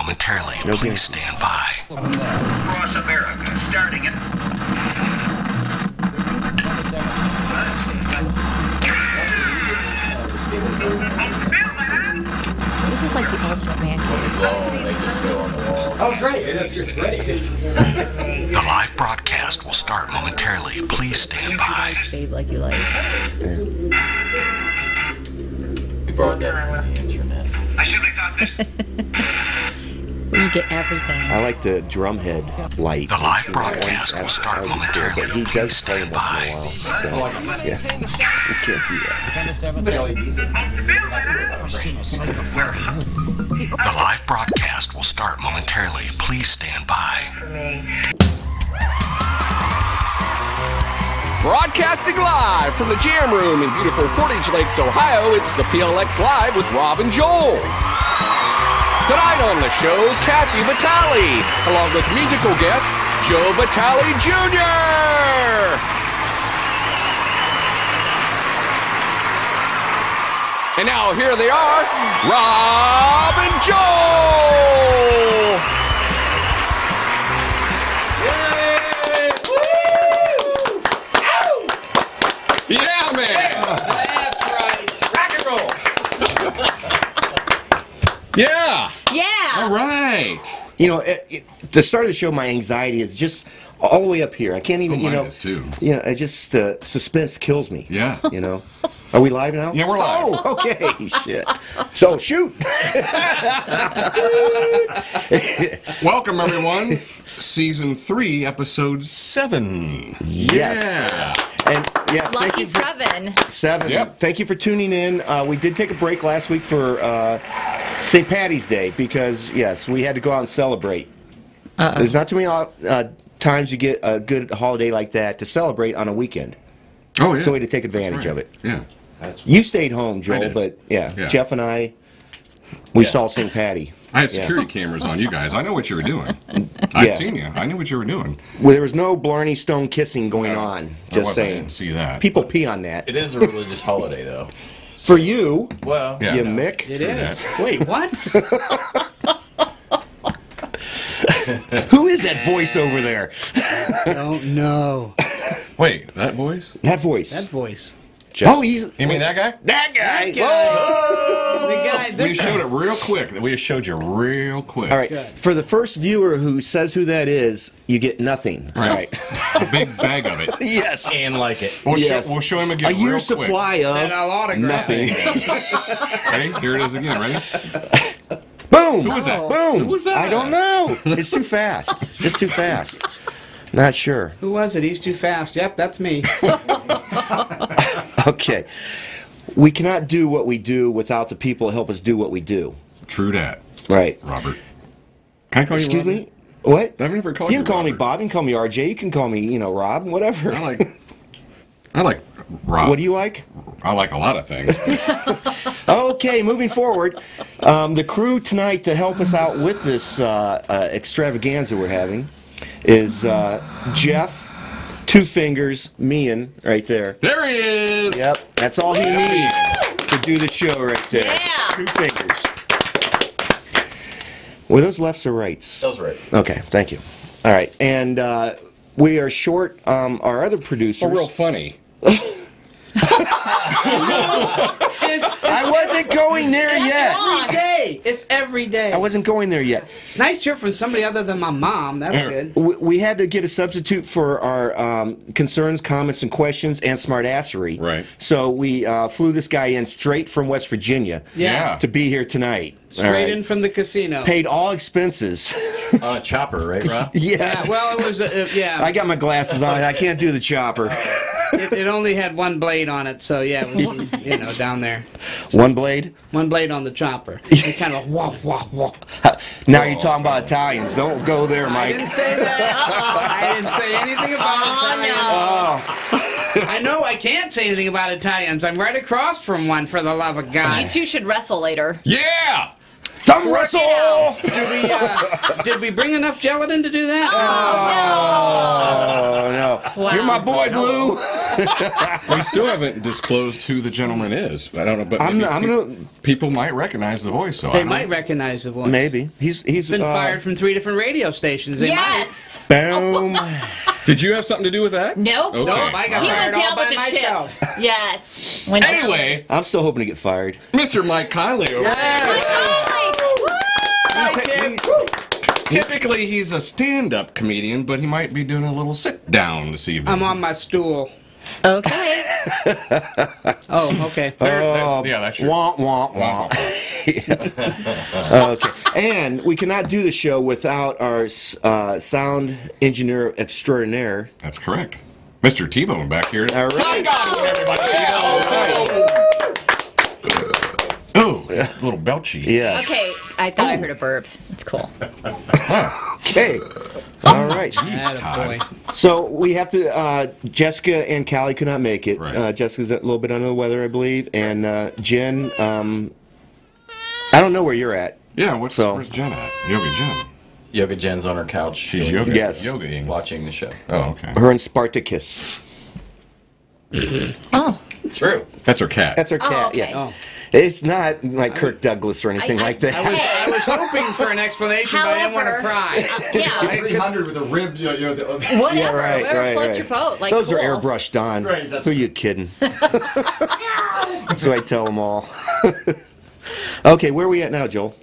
momentarily. Please stand by. Across America, starting at... This is like the ultimate man cave. Oh, great. That's great. The live broadcast will start momentarily. Please stand by. Shave like you like. We borrowed that on the internet. I simply thought this... Where you get everything. I like the drumhead light. The live broadcast will start momentarily. But he Please does play stand once by. in a while. So, yeah. We can't do that. The live broadcast will start momentarily. Please stand by. Broadcasting live from the Jam Room in beautiful Portage Lakes, Ohio, it's the PLX Live with Rob and Joel. Tonight on the show, Joe Vitale, along with musical guest Joe Vitale Jr. And now here they are, Rob and Joel. Yeah, man. That's right. Rock and roll. Yeah. Yeah. All right. You know, the start of the show, my anxiety is just all the way up here. I can't even, Mine is too. You know, it just, suspense kills me. Yeah. You know. Are we live now? Yeah, we're live. Oh, okay. Shit. So, shoot. Welcome, everyone. Season 3, Episode 7. Yes. Yeah. And yes, thank Lucky you for 7. 7. Yep. Thank you for tuning in. We did take a break last week for St. Patty's Day because, yes, we had to go out and celebrate. There's not too many times you get a good holiday like that to celebrate on a weekend. Oh, yeah. So we had to take advantage of it. Yeah. You stayed home, I Joel, did. but yeah, Yeah. Jeff and I, we saw St. Patty. I had security cameras on you guys. I know what you were doing. I'd Yeah. seen you. I knew what you were doing. Well, there was no Blarney Stone kissing going on, just I saying. didn't see that. People pee on that. It is a religious holiday, though. For you, Well, Yeah. you Mick. it True is. that. Wait, what? Who is that voice over there? Don't know. Wait, that voice? That voice. That voice. Oh, he's... You mean that guy? That guy! The guy, We this showed it real quick. We just showed you real quick. All right, Good. for the first viewer who says who that is, you get nothing. All right. A big bag of it. Yes. And like it. We'll show him again A year's real quick. supply and a of lot of nothing. Ready? Here it is again. Ready? Boom! Who was that? Boom! Who was that? I don't know. It's too fast. Just too fast. Not sure. Who was it? He's too fast. Yep, that's me. Okay. We cannot do what we do without the people that help us do what we do. True that, Right. Robert. Can I call you Excuse Robert? me? What? I've never called You you can call me Robert. Bob. You can call me RJ. You can call me, Rob. Whatever. I like Rob. What do you like? I like a lot of things. Okay, moving forward. The crew tonight to help us out with this extravaganza we're having is Jeff, Two Fingers, Meehan, right there. There he is. Yep, that's all he needs to do the show right there. Yeah. 2 fingers. Were those lefts or rights? That was right. Okay, thank you. All right, and we are short our other producers. Oh, real funny. I wasn't going there yet. Every day. It's every day. I wasn't going there yet. It's nice to hear from somebody other than my mom. That's good. We had to get a substitute for our concerns, comments, and questions and smartassery. Right. So we flew this guy in straight from West Virginia Yeah. to be here tonight. All Straight right. in from the casino. Paid all expenses. On a chopper, right, Rob? Yes. Yeah, well, it was, yeah. I got my glasses on. I can't do the chopper. It only had one blade on it, so yeah, it was, down there. One blade? One blade on the chopper. It kind of wah, wah, wah. Now you're talking about Italians. Don't go there, I Mike. didn't say that. I didn't say anything about Italians. I know I can't say anything about Italians. I'm right across from one, for the love of God. You two should wrestle later. Yeah. Thumb wrestle! Did we bring enough gelatin to do that? Oh, no. Wow. You're my boy, Blue. We still haven't disclosed who the gentleman is. I don't know, but people might recognize the voice. So They might recognize the voice. Maybe. He's been fired from 3 different radio stations. They Yes. Boom. Did you have something to do with that? Nope. Okay. Nope, I got He fired went all down by with the myself. ship. Yes. Went down. Anyway, I'm still hoping to get fired. Mr. Mike Kiley over Typically, he's a stand-up comedian, but he might be doing a little sit-down this evening. I'm on my stool. Okay. Oh, okay. That's your... Wah, wah, wah. Okay. And we cannot do the show without our sound engineer extraordinaire. That's correct. Mr. T-Bone back here. All right. Everybody. Oh, it's a little belchy. Yes. Okay. I thought I heard a burp. That's cool. Okay. All right. Attaboy. So we have to. Jessica and Callie could not make it. Right. Jessica's a little bit under the weather, I believe, and Jen. I don't know where you're at. Yeah, where's Jen at? Yoga Jen. Yoga Jen's on her couch. She's doing yogaing. Watching the show. Oh, okay. Her and Spartacus. Oh. True. That's her cat. That's her Oh, cat. okay. Yeah. Oh. It's not like Kirk Douglas or anything like that. I was hoping for an explanation, but I didn't want to However, cry. Yeah. 300 with a rib, Whatever. Yeah, right, Whatever right, floats right. your boat. Like, Those cool. are airbrushed on. Right, that's- Who are you kidding? That's what I tell them all. Okay, where are we at now, Joel?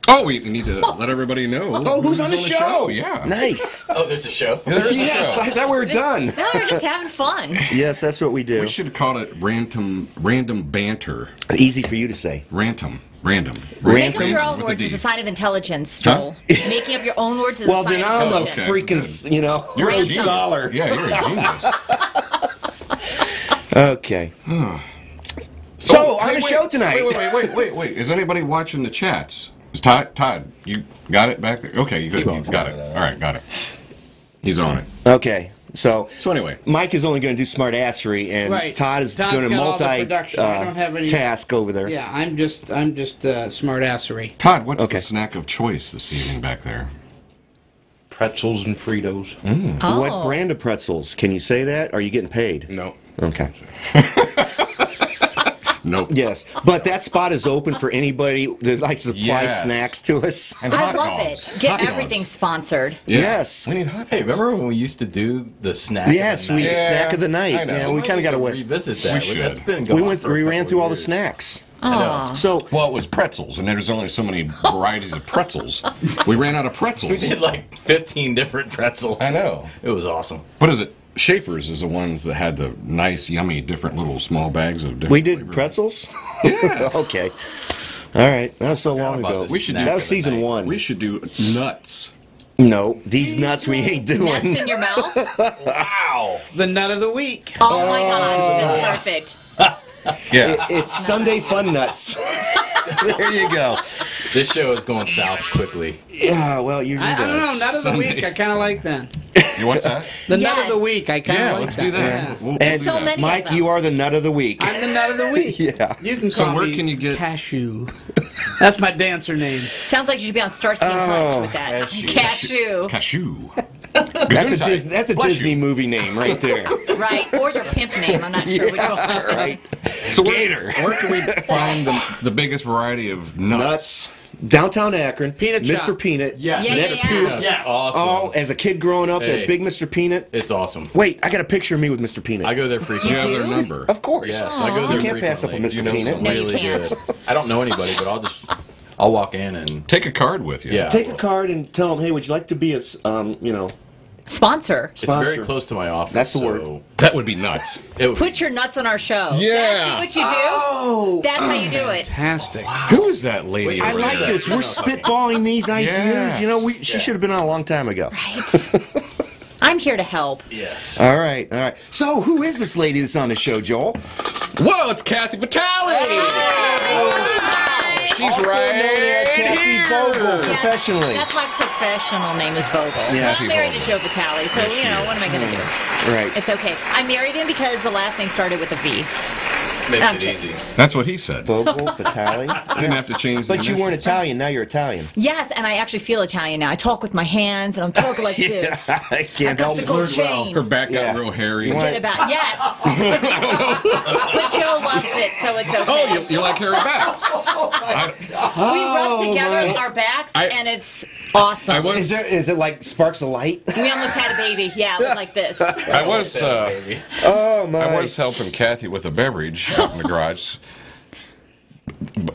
Oh, we need to let everybody know. Oh, who's on the show? Yeah. Nice. Oh, there's a show. Yes, I thought we were done. No, we're just having fun. Yes, that's what we do. We should call it random banter. Easy for you to say. Random. Making up your own with a words D. is a sign of intelligence, Joel. Making up your own words is Well, a sign then of I'm a intelligence. freaking, You're a Rhodes genius. scholar. Yeah, you're a genius. Okay. So, on the show tonight. Wait. Is anybody watching the chats? Is Todd, you got it back there? Okay, you T-Bone's got it. got it. All right, got it. He's on it. Okay. So anyway. Mike is only going to do smartassery, and Right. Todd is Todd's doing a got all the production. I don't have any- task over there. Yeah, I'm just smartassery. Todd, what's Okay. the snack of choice this evening back there? Pretzels and Fritos. Oh. What brand of pretzels? Can you say that? Are you getting paid? No. Okay. Nope. Yes, but that spot is open for anybody that likes to supply Yes. snacks to us. And I hot love dogs. it. Get Hot dogs. everything sponsored. Yeah. Yes. We need hot Hey, remember when we used to do the snack? Yes, of the we night? snack of the I night. know. Yeah, We we kind of got to wait. revisit that. We should. That's been going on for a We ran couple through all the years. snacks. Aw. So Well, it was pretzels, and there's only so many varieties of pretzels. We ran out of pretzels. We did like 15 different pretzels. I know. It was awesome. What is it? Schaefer's is the ones that had the nice, yummy, different little small bags of different we did flavors. pretzels? Yes. Okay. All right. That was so long about ago. this We should do- snack That of was the season night. 1. We should do nuts. No, these nuts we ain't Nuts doing. in your mouth? Wow. The nut of the week. Oh my gosh, that's perfect. Yeah. It's Sunday Fun Nuts. There you go. This show is going south quickly. Yeah, well, it usually I don't know, does. nut of the Sunday. week. I kind of like that. You want that? The nut of Yes. the week. I kind of Yeah, like let's that. do that. Yeah. We'll And do So that. many- Mike, of them. you are the nut of the week. I'm the nut of the week. Yeah. You can So call where me can you get- Cashew. That's my dancer name. Sounds like you should be on Starsky and Hutch with that. Cashew. Cashew. Cashew. That's a Bless Disney you. movie name right there. Right, or your pimp name. I'm not sure which one. Right. So where can we find the biggest variety of nuts? Nuts. Downtown Akron. Peanut Mr. shop. Peanut. Yes. Yeah, Next yeah, to yeah. Yes. Awesome. Oh, as a kid growing up, Hey. that big Mr. Peanut. It's awesome. Wait, I got a picture of me with Mr. Peanut. I go there frequently. Do you have their do? number? Of course. Yes, I go there You can't pass up a frequently. Mr. You know Peanut. some No, you really can't. good. I don't know anybody, but I'll walk in and Take a card with you. Yeah. Take a card and tell them, hey, would you like to be a, Sponsor. it's sponsor? very close to my office. That's the so word. That would be nuts. It would Put your nuts on our show. Yeah. That's what you do. Oh, That's how you do it. Fantastic. Who is that lady? I over like there? this. We're spitballing these ideas. Yes. You know, she should have been on a long time ago. Right. I'm here to help. Yes. All right, all right. So, who is this lady that's on the show, Joel? Whoa, it's Kathy Vitale! She's Also right known as Kathy here. Vogel, professionally. That's my professional name is Vogel. Yeah, I'm married to Joe Vitale, so, Yes, you know, she what am I going to do? Right. It's okay. I married him because the last name started with a V. Makes it easy. That's what he said. Vogel, Vitale. Didn't have to change the But you weren't Italian, now you're Italian. Yes, and I actually feel Italian now. I talk with my hands, and I'm talking like this. I can't I got help the it. gold chain. Her back got Yeah. real hairy. You Forget about yes. But Joe loves it, so it's okay. Oh, you like hairy backs? We rub together our backs, and it's awesome. I was Is it like sparks of light? We almost had a baby. Yeah, it was like this. I was Oh my! I was helping Kathy with a beverage out in the garage.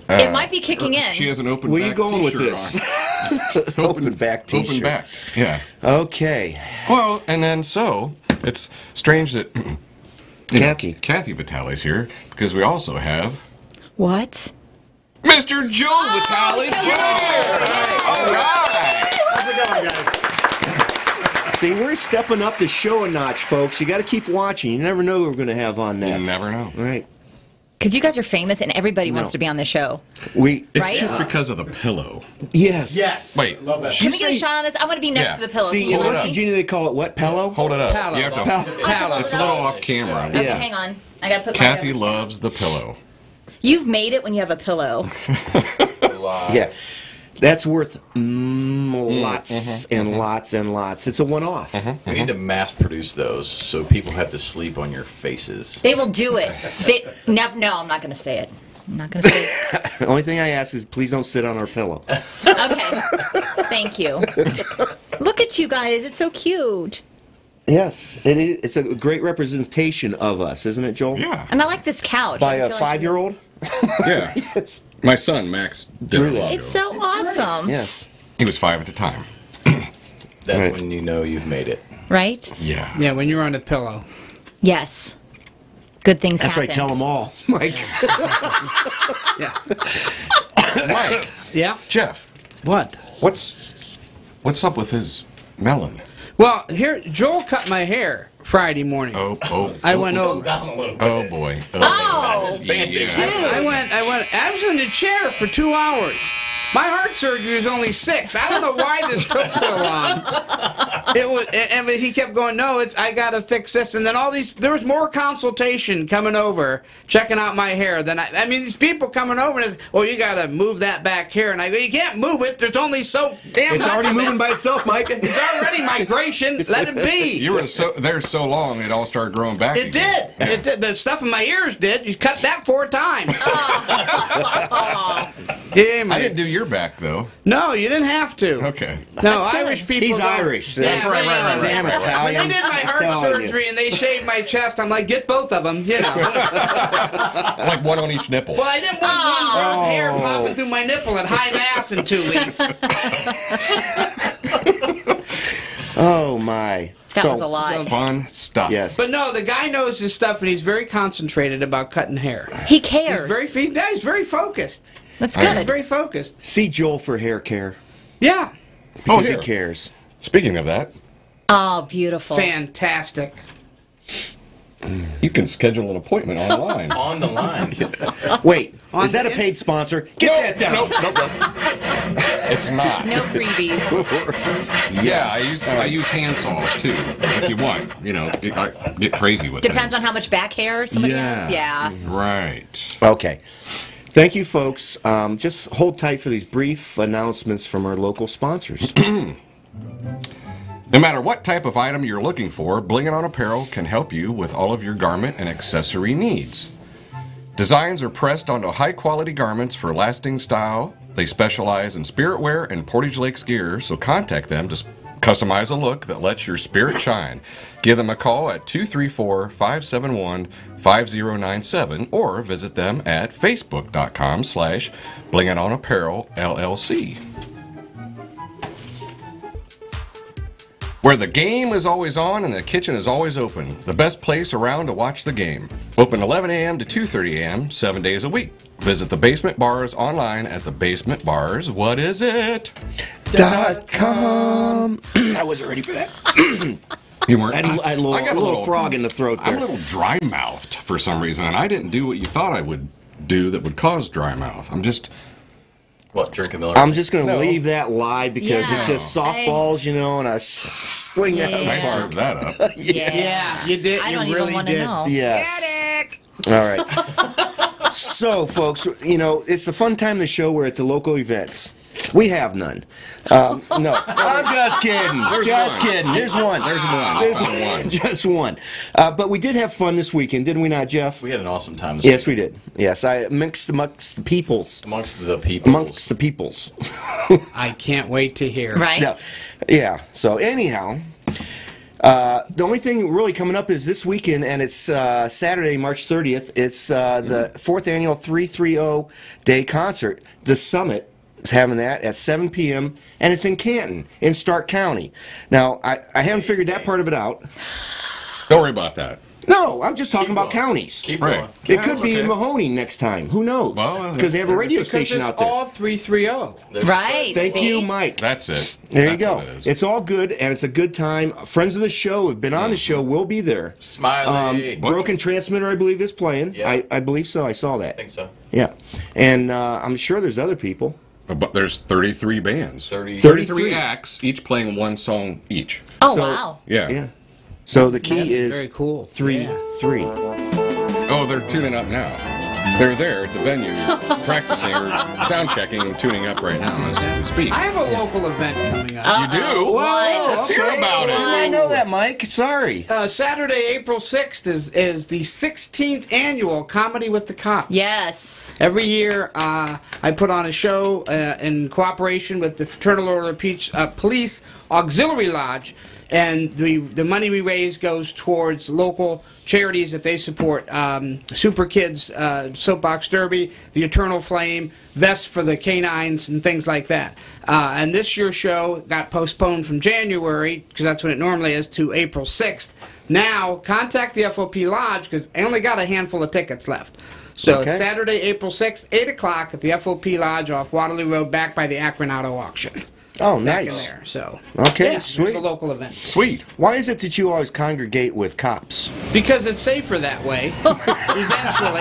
It might be kicking in. She has an open Where back you going with t-shirt this? Open back T-shirt. Open back. Yeah. Okay, Well, and then so it's strange that Kathy Vitale's here because we also have What? Mr. Joe Vitale Jr. All right. How's it going, guys? See, we're stepping up the show a notch, folks. You got to keep watching. You never know who we're going to have on next. You never know. All right. Because you guys are famous, and everybody wants to be on the show. We. It's Right? just because of the pillow. Yes. Yes. Wait. Love that. Can we get a shot on this? I want to be next Yeah. to the pillow. See, Can you in hold West me? Virginia, they call it what? Pillow? Hold it up. Pillow. You have to. Pillow. It's a little off camera. Okay, Yeah. hang on. I got to put Kathy my... loves the pillow. You've made it when you have a pillow. Yeah. That's worth lots and lots and lots. It's a one-off. We need to mass produce those so people have to sleep on your faces. They will do it. No, I'm not going to say it. I'm not going to say it. The only thing I ask is please don't sit on our pillow. Okay. Thank you. Look at you guys. It's so cute. Yes, it is. It's a great representation of us, isn't it, Joel? Yeah. And I like this couch. By I a feel like 5-year-old? Yeah. Yes. My son, Max, did Drew it that. long It's ago. so awesome. Yes. He was 5 at the time. That's Right. when you know you've made it. Right? Yeah. Yeah, when you're on the pillow. Yes. Good things That's happen. right. Tell them all, Mike. Yeah. Mike, Yeah. Jeff, What? what's up with his melon? Well, here, Joel cut my hair Friday morning. I went over. Oh boy. Oh! Yeah. I was in the chair for 2 hours. My heart surgery was only 6. I don't know why this took so long. It was, and he kept going, no, I gotta fix this. And then there was more consultation coming over, checking out my hair. I mean, these people coming over and you gotta move that back here. And I go, you can't move it. There's only so damn It's much already of it. moving by itself, Mike. It's already migration. Let it be. You were there so long, it all started growing back. It again. did. It did. The stuff in my ears did. You cut that 4 times. Damn I it. didn't do your back though. No, you didn't have to. Okay. No, That's good. Irish people. He's don't- Irish. So Yeah, that's right. yeah. Damn When Italians. they did my heart Telling you. surgery and they shaved my chest, I'm like, get both of them, you know. Like one on each nipple. Well, I didn't want one brown hair popping through my nipple at high mass in 2 weeks. Oh, my. That was a lot. Fun stuff. Yes. But no, the guy knows his stuff and he's very concentrated about cutting hair. He cares. He's very focused. That's He's good. very focused. See Joel for hair care. Yeah. Because he here. cares. Speaking of that, Oh, beautiful. Fantastic. you can schedule an appointment online. On the line. Wait, On is that the a paid sponsor? Get that down. Nope. It's not. No freebies. Yeah, I use hand saws too. If you want, get crazy with it. Depends on how much back hair somebody has. Yeah. Right. Okay. Thank you, folks. Just hold tight for these brief announcements from our local sponsors. No matter what type of item you're looking for, Bling It On Apparel can help you with all of your garment and accessory needs. Designs are pressed onto high-quality garments for lasting style. They specialize in spirit wear and Portage Lakes gear, so contact them to customize a look that lets your spirit shine. Give them a call at 234-571-5097 or visit them at facebook.com/Bling It On Apparel LLC. Where the game is always on and the kitchen is always open. The best place around to watch the game. Open 11 a.m. to 2:30 a.m., 7 days a week. Visit the Basement Bars online at .com. I wasn't ready for that. You weren't. I had a little frog in the throat there. I'm a little dry-mouthed for some reason, and I didn't do what you thought I would do that would cause dry mouth. I'm just... What, drink a Miller? I'm just going to leave that lie because Yeah. it's just softballs, and I swing out. I Yeah. served that up. Yeah, you did. I You don't really even want to did. know. Yes. All right. So, folks, you know, it's a fun time of the show. We're at the local events. We have none. No, I'm just kidding. Just kidding. There's one. There's one. There's one. Just one. But we did have fun this weekend, didn't we not, Jeff? We had an awesome time this Yes, weekend. we did. Yes, I mixed amongst the peoples. Amongst the people. Amongst the peoples. I can't wait to hear. Right? Yeah. So, anyhow. The only thing really coming up is this weekend, and it's Saturday, March 30th. It's the 4th annual 330 Day Concert. The Summit is having that at 7 p.m., and it's in Canton, in Stark County. Now, I haven't figured that part of it out. Don't worry about that. No, I'm just talking about counties. Keep Right. going. It could it's be okay. in Mahoney next time. Who knows? Well, Because they have a radio Because station it's out there. all 330. There's- Right. Thank see? you, Mike. That's it. There you That's go. what it is. It's all good, and it's a good time. Friends of the show have been on the show. Will be there. Smiley. Broken Transmitter, I believe, is playing. Yeah. I believe so. I saw that. I think so. Yeah. And I'm sure there's other people. But there's 33 bands. 30. 33 acts, each playing one song each. Oh, So- wow. Yeah. Yeah. So the key That's is very cool. 3-3. Oh, they're tuning up now. They're there at the venue, practicing or sound checking and tuning up right now as we speak. I have a local event coming up. You do? Let's hear about Didn't I it. know that, Mike? Sorry. Saturday, April 6th is the 16th annual Comedy with the Cops. Yes. Every year, I put on a show in cooperation with the Fraternal Order of Police Auxiliary Lodge, and the money we raise goes towards local charities that they support. Super Kids, Soapbox Derby, the Eternal Flame, Vests for the Canines, and things like that. And this year's show got postponed from January, because that's when it normally is, to April 6th. Now, contact the FOP Lodge, because I only got a handful of tickets left. So Okay. it's Saturday, April 6th, 8 o'clock at the FOP Lodge off Waterloo Road, back by the Akron Auto Auction. Oh, Back in nice. there. So Okay, yeah, sweet. It's a local event. Sweet. Why is it that you always congregate with cops? Because it's safer that way. Eventually.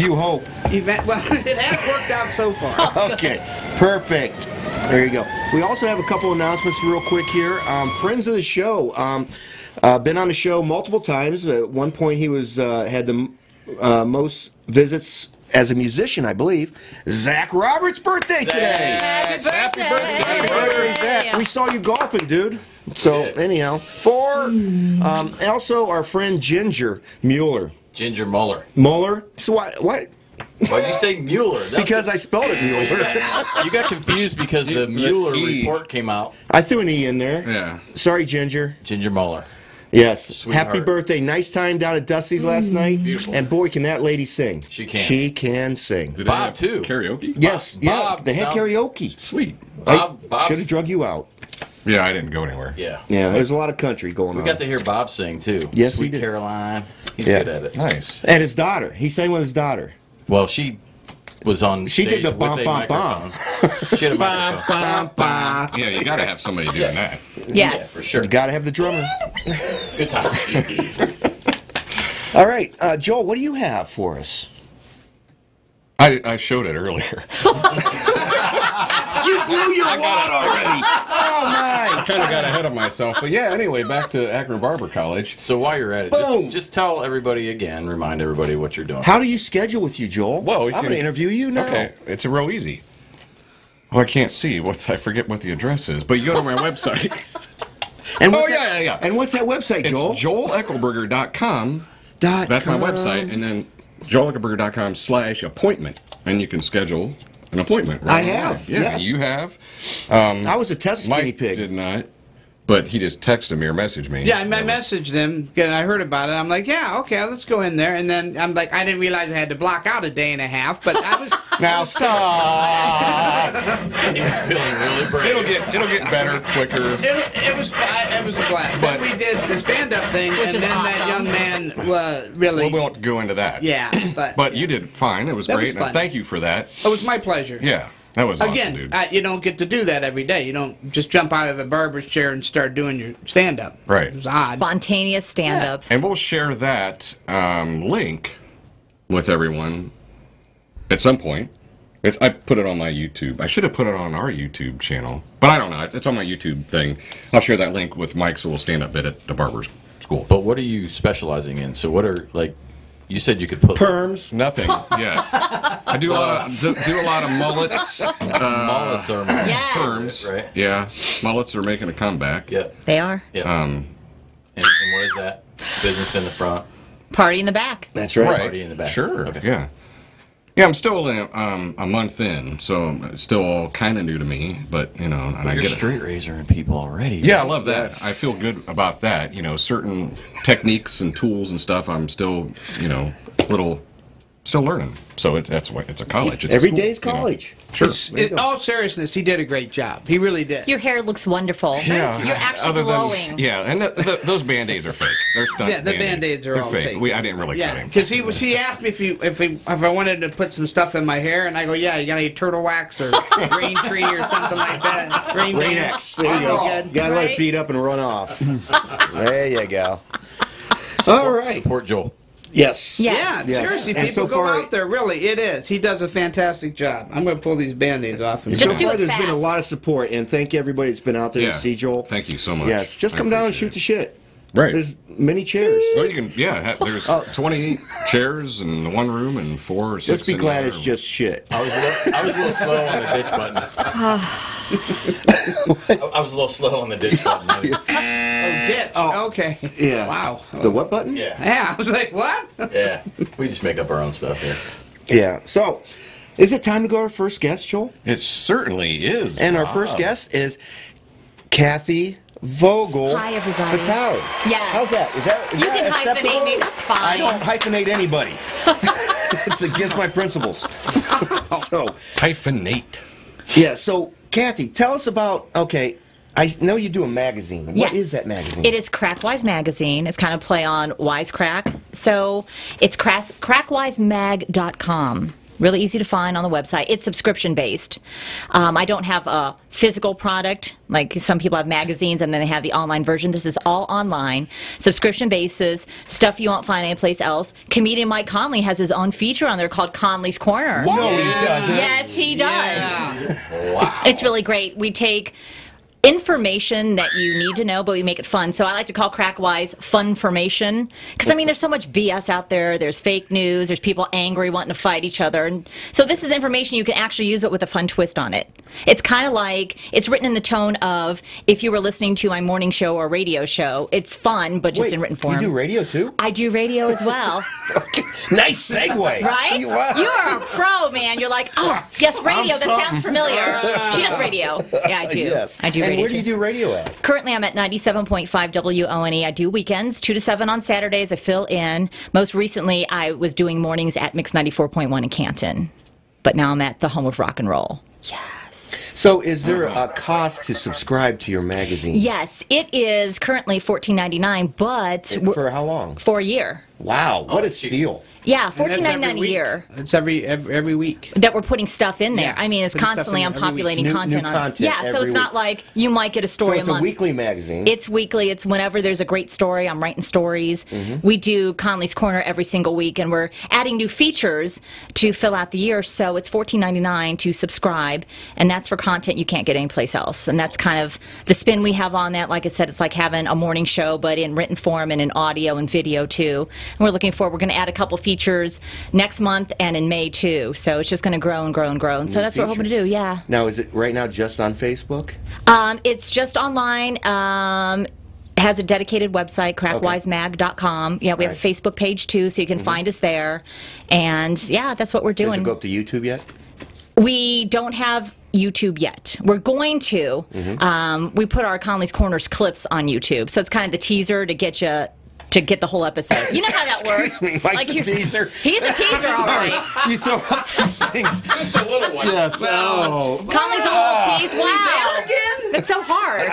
You hope. Well, it has worked out so far. Okay, perfect. There you go. We also have a couple announcements real quick here. Friends of the show, been on the show multiple times. At one point, he was had the most visits as a musician, I believe. Zach Roberts' birthday today. Happy birthday. Happy birthday, Zach. We saw you golfing, dude. So, anyhow. Also, our friend Ginger Mueller. Ginger Muller. Mueller? So, what? Why'd you say Mueller? That's Because I spelled it Mueller. you got confused because the Mueller E. report came out. I threw an E in there. Yeah. Sorry, Ginger. Ginger Muller. Yes. Sweetheart. Happy birthday. Nice time down at Dusty's last night. Beautiful. And boy, can that lady sing. She can. She can sing. Did Bob, they have too. Karaoke? Yes. Bob Yeah. They had sounds- karaoke. Sweet. Bob Should have drug you out. Yeah, I didn't go anywhere. Yeah. Yeah. There's a lot of country going We on. got to hear Bob sing too. Yes, he Sweet did. Caroline. He's Yeah. good at it. Nice. And his daughter. He sang with his daughter. Well, she was on She stage did the with bum, a bum, microphone. She had a microphone. Yeah, you got to have somebody doing that. Yes. Yeah, for sure. You got to have the drummer. Good time. All right. Joel, what do you have for us? I showed it earlier. You blew your wad already. Oh, my. Kind of got ahead of myself. But yeah, anyway, back to Akron Barber College. So while you're at it, Boom. just tell everybody again, remind everybody what you're doing. How do you schedule with you, Joel? Well, we I'm can- going to interview you now. Okay, it's real easy. Oh, I can't see. I forget what the address is. But you go to my website. And Oh, what's yeah, that- yeah, yeah. And what's that website, It's Joel? joeleckelberger.com. That's my website. And then joeleckelberger.com/appointment. And you can schedule an appointment. I right have, there. Yeah, yes. you have. I was a test guinea Mike pig. did not. But he just texted me or messaged me. Yeah, I messaged them, and I heard about it. I'm like, yeah, okay, let's go in there. And then I'm like, I didn't realize I had to block out a day and a half, but I was... Now stop! He's feeling really brave. It'll get better, quicker. It was fun. It was a blast. But- Then we did the stand-up thing, Which and is then that awesome. young man really... We won't go into that. Yeah, But you did fine. It was That great. was And fun. thank you for that. it was my pleasure. Yeah, that was Again, awesome, dude. you don't get to do that every day. You don't just jump out of the barber's chair and start doing your stand-up. Right. It was odd. Spontaneous stand-up. And we'll share that link with everyone at some point. I put it on my YouTube. I should have put it on our YouTube channel, but I don't know. It's on my YouTube thing. I'll share that link with Mike's little stand-up bit at the barber's school. But what are you specializing in? So what are, like, You said you could put Perms. Nothing. Yeah. I do a lot of mullets. mullets or Perms. right? Yeah. Mullets are making a comeback. Yep. They are. Yep. And what is that? Business in the front. Party in the back. That's right. Party in the back. Sure. Okay. Yeah. Yeah, I'm still a month in, so it's still all kind of new to me. But and I You're get straight razoring people already. Yeah, right? I love that. Yes. I feel good about that. Certain techniques and tools and stuff. I'm still, still learning. So it's a college. It's a Every school, day's college. Sure. In all seriousness, he did a great job. He really did. Your hair looks wonderful. Yeah. You're actually Other than- glowing. yeah, and those Band-Aids are fake. They're stunt Yeah, the Band-Aids are They're all fake. fake. I didn't really cut him. Because he asked me if I wanted to put some stuff in my hair, and I go, yeah, you got any turtle wax or rain tree or something like that? Rain X. There you go. Good. Gotta let it Right? beat up and run off. There you go. All right. Support Joel. Yes. Yes. Yeah, Yes. seriously, And people so go far- out there. Really, it is. He does a fantastic job. I'm going to pull these Band-Aids off. And Just So do far, it there's been a fast. lot of support, and thank you everybody that's been out there Yeah. to see Joel. Thank you so much. Yes, just I come down and appreciate shoot the shit. Right. There's many chairs. Well, you can. Yeah, there's 28 chairs in one room and 4 or 6. Let's be in glad the it's other just shit. I was a little slow on the ditch button. I was a little slow on the ditch button. ditch. Okay. Yeah. Wow. The what button? Yeah. Yeah, I was like, what? Yeah. We just make up our own stuff here. Yeah. So, is it time to go to our first guest, Joel? It certainly is. And our first guest is Kathy Vogel. Hi, everybody. Vitale. Yes. How's that? Is You that can acceptable? hyphenate me, that's fine. I don't hyphenate anybody. It's against my principles. So, Hyphenate. yeah. So, Kathy, tell us about. Okay, I know you do a magazine. What Yes. is that magazine? It is Crackwise Magazine. It's kind of play on Wisecrack. So it's crackwisemag.com. Really easy to find on the website. It's subscription based. I don't have a physical product like some people have magazines and then they have the online version. This is all online, subscription basis, stuff you won't find anyplace else. Comedian Mike Conley has his own feature on there called Conley's Corner. No, he doesn't. Yes, he does. Yeah. Wow. It's really great. We take information that you need to know, but we make it fun. So I like to call Crackwise funformation. Because, I mean, there's so much BS out there. There's fake news. There's people angry wanting to fight each other. And so this is information you can actually use it with a fun twist on it. It's kind of like, it's written in the tone of if you were listening to my morning show or radio show. It's fun, but just Wait, in written form. You do radio too? I do radio as well. Nice segue. Right? Wow. You are a pro, man. You're like, oh, yes, radio. I'm That sounds familiar. She does radio. Yeah, I do. Yes. I do And radio. where do you do radio at? Currently, I'm at 97.5 WONE. I do weekends, 2 to 7 on Saturdays. I fill in. Most recently, I was doing mornings at Mix 94.1 in Canton. But now I'm at the home of rock and roll. So, is there a cost to subscribe to your magazine? Yes, it is currently $14.99, but For how long? for a year. Wow, what a that's cheap. steal. Yeah, And that's every $14.99 a week. year. It's every week. That we're putting stuff in there. Yeah, I mean, it's putting stuff constantly in I'm there every week. populating New content on. content Yeah, so every it's not week. like you might get a So story it's a a month. weekly magazine. It's weekly. It's whenever there's a great story. I'm writing stories. Mm-hmm. We do Conley's Corner every single week, and we're adding new features to fill out the year. So it's $14.99 to subscribe, and that's for content you can't get anyplace else. And that's kind of the spin we have on that. Like I said, it's like having a morning show, but in written form and in audio and video too. And we're looking forward. We're going to add a couple features next month and in May too. So it's just going to grow and grow and grow. And so New that's what we're hoping to do. Yeah. Now, is it right now just on Facebook? It's just online. Has a dedicated website, crackwisemag.com. Yeah, we have a Facebook page too, so you can find us there. And yeah, that's what we're Does doing. it go up to YouTube yet? We don't have YouTube yet. We're going to. We put our Conley's Corners clips on YouTube, so it's kind of the teaser to get you to get the whole episode. You know how that works. Mike's a you're- teaser. He's a teaser, all right. You throw up these things. Just a little one. Yes. Oh. Conley's a little tease. Wow. That's so hard.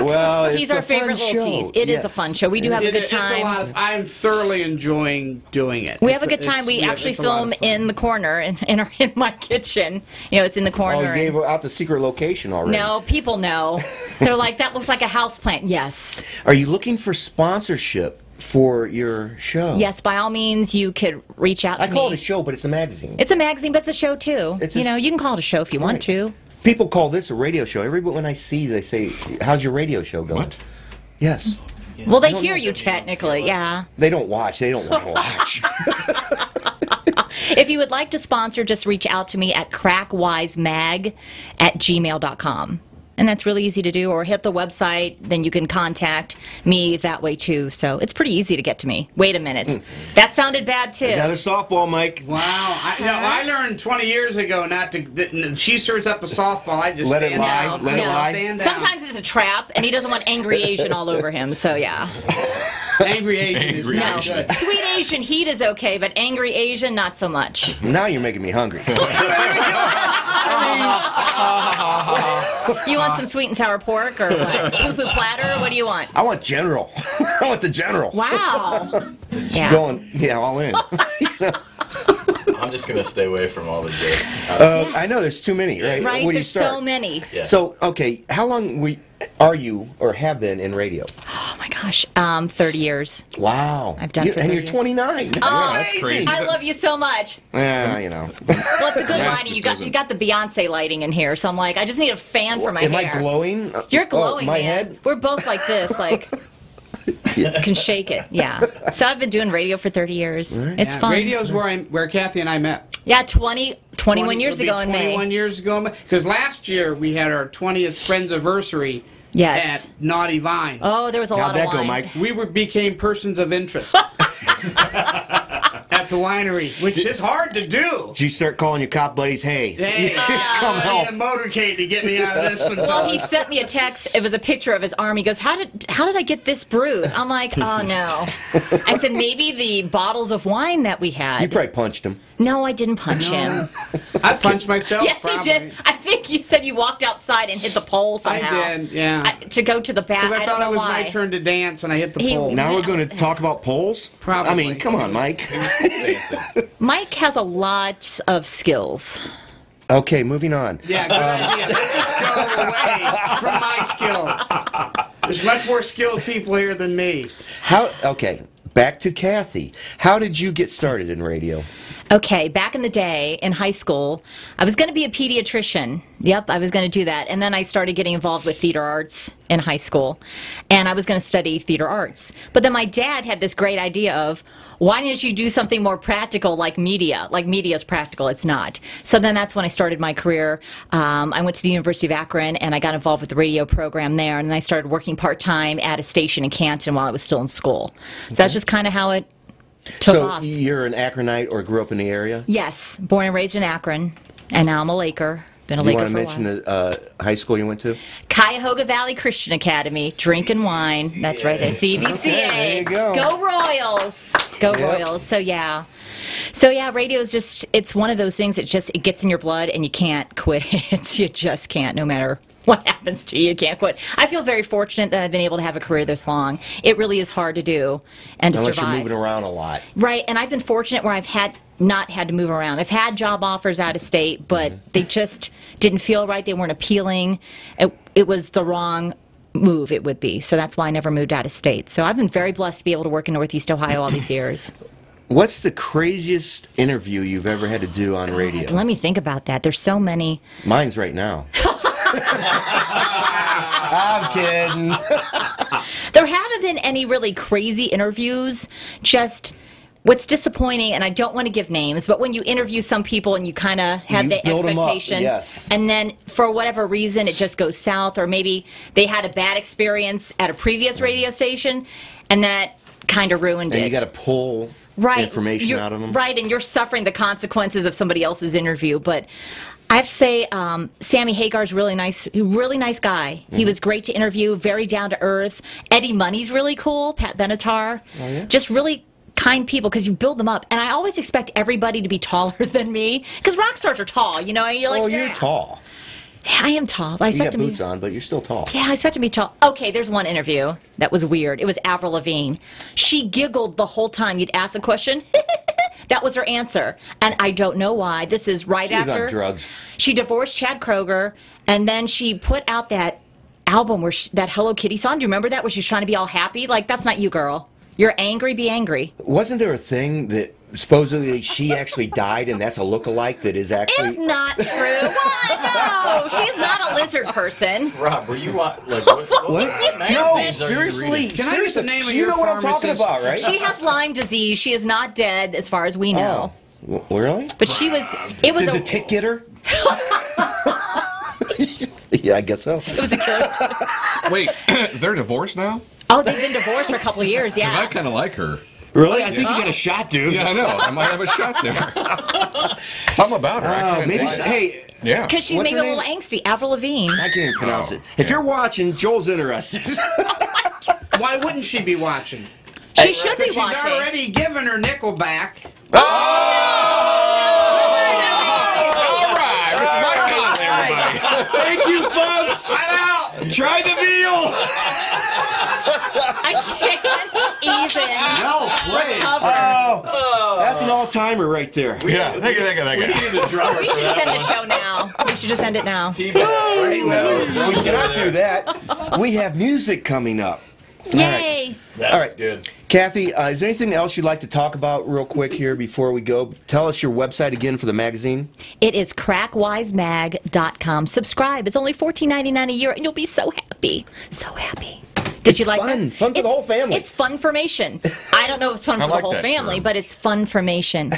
Well, He's it's our a fun favorite show. little tease. It is a Yes. fun show. We do have a good It's a lot time. of. I'm thoroughly enjoying doing it. We have a good time. We yeah, actually it's a lot film of fun. in the corner in my kitchen. You know, it's in the Oh, corner. you and- gave out the secret location already. no, people know. They're like, that looks like a house plant. Yes. Are you looking for sponsorship for your show? Yes, by all means, you could reach out to I call me. it a show, but it's a magazine. It's a magazine, but it's a show too. It's you a- know, you can call it a show if you want Right. to. People call this a radio show. Everybody, when I see, they say, "How's your radio show going?" What? Yes. Well, they hear you technically, yeah. They don't watch. They don't want to watch. If you would like to sponsor, just reach out to me at crackwisemag@gmail.com. And that's really easy to do, or hit the website, then you can contact me that way too. So it's pretty easy to get to me. Wait a minute. That sounded bad too. Another softball, Mike. Wow. I learned 20 years ago not to. She serves up a softball. I just Let it stand lie. down. Let it lie. Stand down. Sometimes it's a trap, and he doesn't want angry Asian all over him, so yeah. Angry Asian is No. not good. Sweet Asian heat is okay, but angry Asian, not so much. Now you're making me hungry. You want some sweet and sour pork or what? Poo-poo platter? What do you want? I want General. I want the General. Wow. Yeah. Going, all in. I'm just gonna stay away from all the jokes. I know there's too many, right? Right, Where do you there's start? so many. Yeah. So, okay, how long are you or have been in radio? Oh my gosh, 30 years. Wow. I've done it for And 30 you're years. 29. Oh, that's crazy. I love you so much. Yeah, Well, it's a good Yeah, lighting. You just got the Beyonce lighting in here, so I'm like, I just need a fan for my Am hair. I glowing? You're glowing, my man. head? We're both like this, like can shake it. Yeah. So I've been doing radio for 30 years. It's fun. Radio's where Kathy and I met. Yeah, 21 years ago in May. 21 years ago, because last year we had our 20th friends anniversary Yes. at Naughty Vine. Oh, there was a How'd lot of that go, wine. Mike? We became persons of interest at the winery, which is hard to do. Did you start calling your cop buddies, hey, Hey, come I help? need a motorcade to get me out of this one. Well, he sent me a text. It was a picture of his arm. He goes, "How did I get this bruise?" I'm like, "Oh no." I said, "Maybe the bottles of wine that we had." You probably punched him. No, I didn't punch him. I punched myself. Yes, probably. he did. I think you said you walked outside and hit the pole somehow. I did, yeah. To go to the bath. Because I don't thought know it was why. my turn to dance, and I hit the He- pole. Now we're going to talk about polls? Probably. I mean, come on, Mike. Mike has a lot of skills. Okay, moving on. Yeah, good idea. Let's just go away from my skills. There's much more skilled people here than me. Okay, back to Kathy. How did you get started in radio? Okay, back in the day in high school, I was going to be a pediatrician. Yep, I was going to do that. And then I started getting involved with theater arts in high school. And I was going to study theater arts. But then my dad had this great idea of, why didn't you do something more practical like media? Like media is practical, it's not. So then that's when I started my career. I went to the University of Akron and I got involved with the radio program there. And then I started working part-time at a station in Canton while I was still in school. So that's just kind of how it took So off. you're an Akronite or grew up in the area? Yes, born and raised in Akron, and now I'm a Laker. Been a Do you Laker want to for a mention while. the high school you went to? Cuyahoga Valley Christian Academy, drinking wine. That's right, the CVCA. Okay, there you go. Go Royals. Go Yep. Royals. So yeah, radio is just, it's one of those things, it gets in your blood and you can't quit it. You just can't, no matter what happens to you, you can't quit. I feel very fortunate that I've been able to have a career this long. It really is hard to do and to Unless survive. you're moving around a lot. Right, and I've been fortunate where I've not had to move around. I've had job offers out of state, but they just didn't feel right. They weren't appealing. It was the wrong move, it would be. So that's why I never moved out of state. So I've been very blessed to be able to work in Northeast Ohio all these years. What's the craziest interview you've ever had to do on radio? Let me think about that. There's so many. Mine's right now. I'm kidding. There haven't been any really crazy interviews, just what's disappointing, and I don't want to give names, but when you interview some people and you kind of have You the build 'em up, expectation, yes. and then for whatever reason it just goes south, or maybe they had a bad experience at a previous radio station, and that kind of ruined And it. you got to pull information You're- out of them. Right, and you're suffering the consequences of somebody else's interview, but I have to say, Sammy Hagar's really nice guy. Mm-hmm. He was great to interview, very down to earth. Eddie Money's really cool. Pat Benatar, just really kind people because you build them up. And I always expect everybody to be taller than me because rock stars are tall. You know, and you're like, Oh, yeah. you're tall. I am tall. But I You expect got to be. boots on, but you're still tall. Yeah, I expect to be tall. Okay, there's one interview that was weird. It was Avril Lavigne. She giggled the whole time. You'd ask a question. That was her answer. And I don't know why. This is right She was after. on drugs. She divorced Chad Kroeger, and then she put out that album where that Hello Kitty song. Do you remember that? Where she's trying to be all happy? Like, that's not you, girl. You're angry, be angry. Wasn't there a thing that supposedly she actually died, and that's a look-alike that is actually... It's not true. What? No, she's not a lizard person. Rob, were you like what No, magazines are you seriously. reading? Can I get the name of You your know what I'm talking pharmacist? about, right? She has Lyme disease. She is not dead, as far as we know. Really? But she was. It was Did a. the tick get her? Yeah, I guess so. It was a cure. Wait, they're divorced now? Oh, they've been divorced for a couple of years. Because I Yeah. kind of like her. Really? I think you got a shot, dude. Yeah, I know. I might have a shot there. Something about her. I can't Maybe. think. Hey, Yeah. Because she's What's maybe her a little angsty. Avril Lavigne. I can't even pronounce it. If you're watching, Joel's interested. Why wouldn't she be watching? She should be She's watching. already given her nickel back. All right. It's my call, everybody. Thank you, folks. I'm out. Try the veal. I can't even No, please. recover. Oh, that's an all-timer right there. Yeah, thank you. We needed a drummer We for should just that end the one. show now. We should just end it now. Right now, We drums cannot over there. do that. We have music coming up. Yay. That All was right. good. Kathy, is there anything else you'd like to talk about real quick here before we go? Tell us your website again for the magazine. It is crackwisemag.com. Subscribe. It's only $14.99 a year, and you'll be so happy. So happy. Did It's you like fun. that? Fun for the whole family. It's funformation. I don't know if it's fun I for like the whole that family, term. but it's funformation.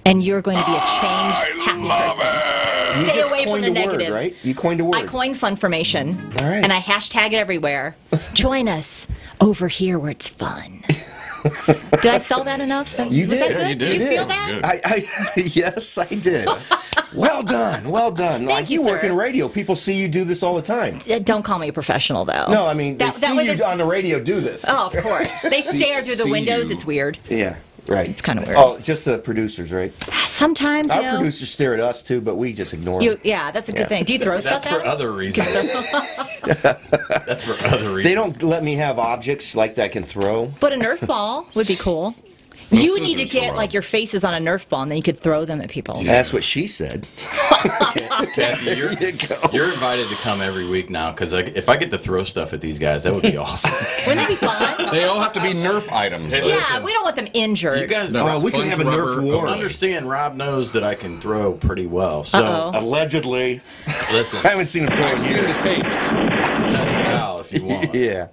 And you're going to be a changed, happy person. You Stay just away from coined the a word, negative. right? You coined a word. I coined funformation. All right. And I hashtag it everywhere. Join us over here where it's fun. Did I sell that enough? You Was did. that Yeah, good? you Did you did. feel That was that? good. Yes, I did. Well done. Well done. Like you, you work sir. in radio. People see you do this all the time. Don't call me a professional, though. No, I mean, they That see way you there's- on the radio do this. Oh, of course. They stare through the see windows. you. It's weird. Yeah, right. It's kind of weird. Oh, just the producers, right? Sometimes, you Our know. producers stare at us, too, but we just ignore them. Yeah, that's a good Yeah. thing. Do you throw That's stuff for out? other reasons. That's for other reasons. They don't let me have objects like that I can throw. But a Nerf ball would be cool. You need to scissors get for like Rob. your faces on a Nerf ball, and then you could throw them at people. That's what she said. Kathy, you're invited to come every week now because if I get to throw stuff at these guys, that would be awesome. Wouldn't that be fun? They all have to be Nerf items. Hey, though. Yeah, listen, we don't want them injured. you guys No, we can have a sponge Nerf rubber war. overlay. understand. Rob knows that I can throw pretty well. So Uh-oh. Allegedly. listen, I haven't seen him throw I've in seen the years. tapes. test it out if you want. Yeah.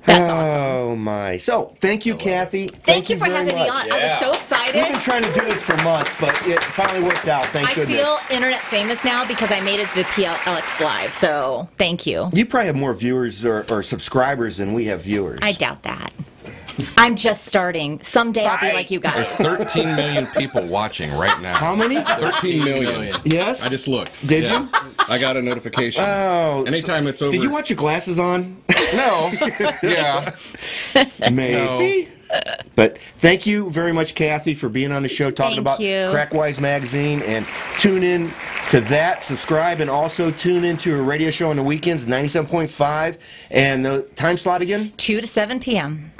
That's awesome. Oh, my. So, thank you, Kathy. Thank you for very having me much. on. I was so We've excited. been trying to do this for months, but it finally worked out. Thank I goodness. feel internet famous now because I made it to the PLX Live, so thank you. You probably have more viewers or subscribers than we have viewers. I doubt that. I'm just starting. Someday I'll be like you guys. 13 million people watching right now. How many? 13 million. Yes? I just looked. Did Yeah. you? I got a notification. Oh. Anytime it's over. Did you want your glasses on? No. Yeah. Maybe. But thank you very much, Kathy, for being on the show, talking Thank about you. Crackwise Magazine. And tune in to that, subscribe, and also tune into her radio show on the weekends, 97.5. And the time slot again? 2 to 7 p.m.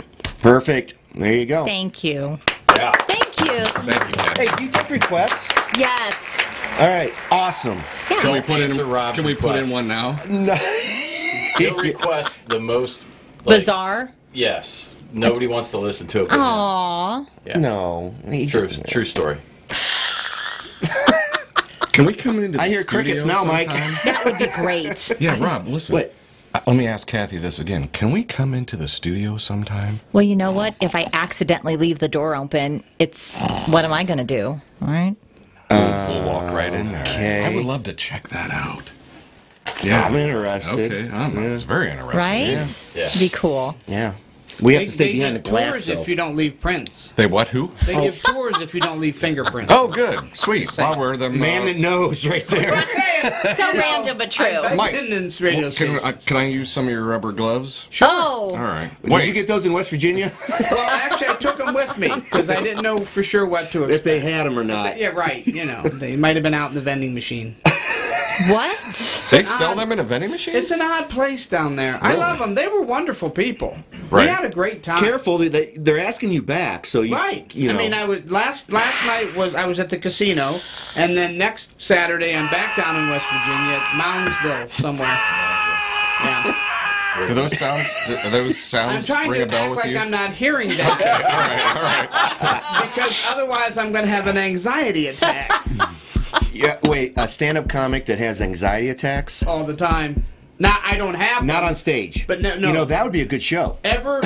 Perfect. There you go. Thank you. Yeah. Thank you. Thank you, Kathy. Hey, do you take requests? Yes. All right. Awesome. Can we put in? Answer Rob's Can we put in requests. one now? No. He'll request the most like, Bizarre. Yes. Nobody wants to listen to it. But him. Aww. Yeah. No. He True. doesn't. True story. Can we come into the I hear crickets studio now, Mike. sometime? That would be great. Yeah, Rob, listen. What? Let me ask Kathy this again. Can we come into the studio sometime? Well, you know what? If I accidentally leave the door open, it's what am I going to do? All right. We'll walk right in there. okay. I would love to check that out. Yeah. I'm interested. Okay, it's very interesting. Right? Yeah. Be cool. Yeah. We have They, to stay they behind the give glass, tours though. if you don't leave prints. They what? Who? They give tours if you don't leave fingerprints. Oh, good. Sweet. I'll wear them. Man that knows right there. So random but true. I've Mike, been in this radio can I use some of your rubber gloves? Oh. All right. Did you get those in West Virginia? Well, actually, I took them with me because I didn't know for sure what to if expect. they had them or not. Yeah, right. You know, they might have been out in the vending machine. What? They sell them in a vending machine? It's an odd place down there. I love them. They were wonderful people. Right. We had a great time. Careful, they're asking you back, so you Right. You know. I mean, I was last night I was at the casino, and then next Saturday I'm back down in West Virginia at Moundsville somewhere. Yeah. Do those sounds I'm trying ring to a bell act with like you? I'm not hearing that. All right. Because otherwise I'm going to have an anxiety attack Yeah, wait, a stand-up comic that has anxiety attacks? all the time. Now, I don't have Not them. on stage. But no. You know, that would be a good show. Ever?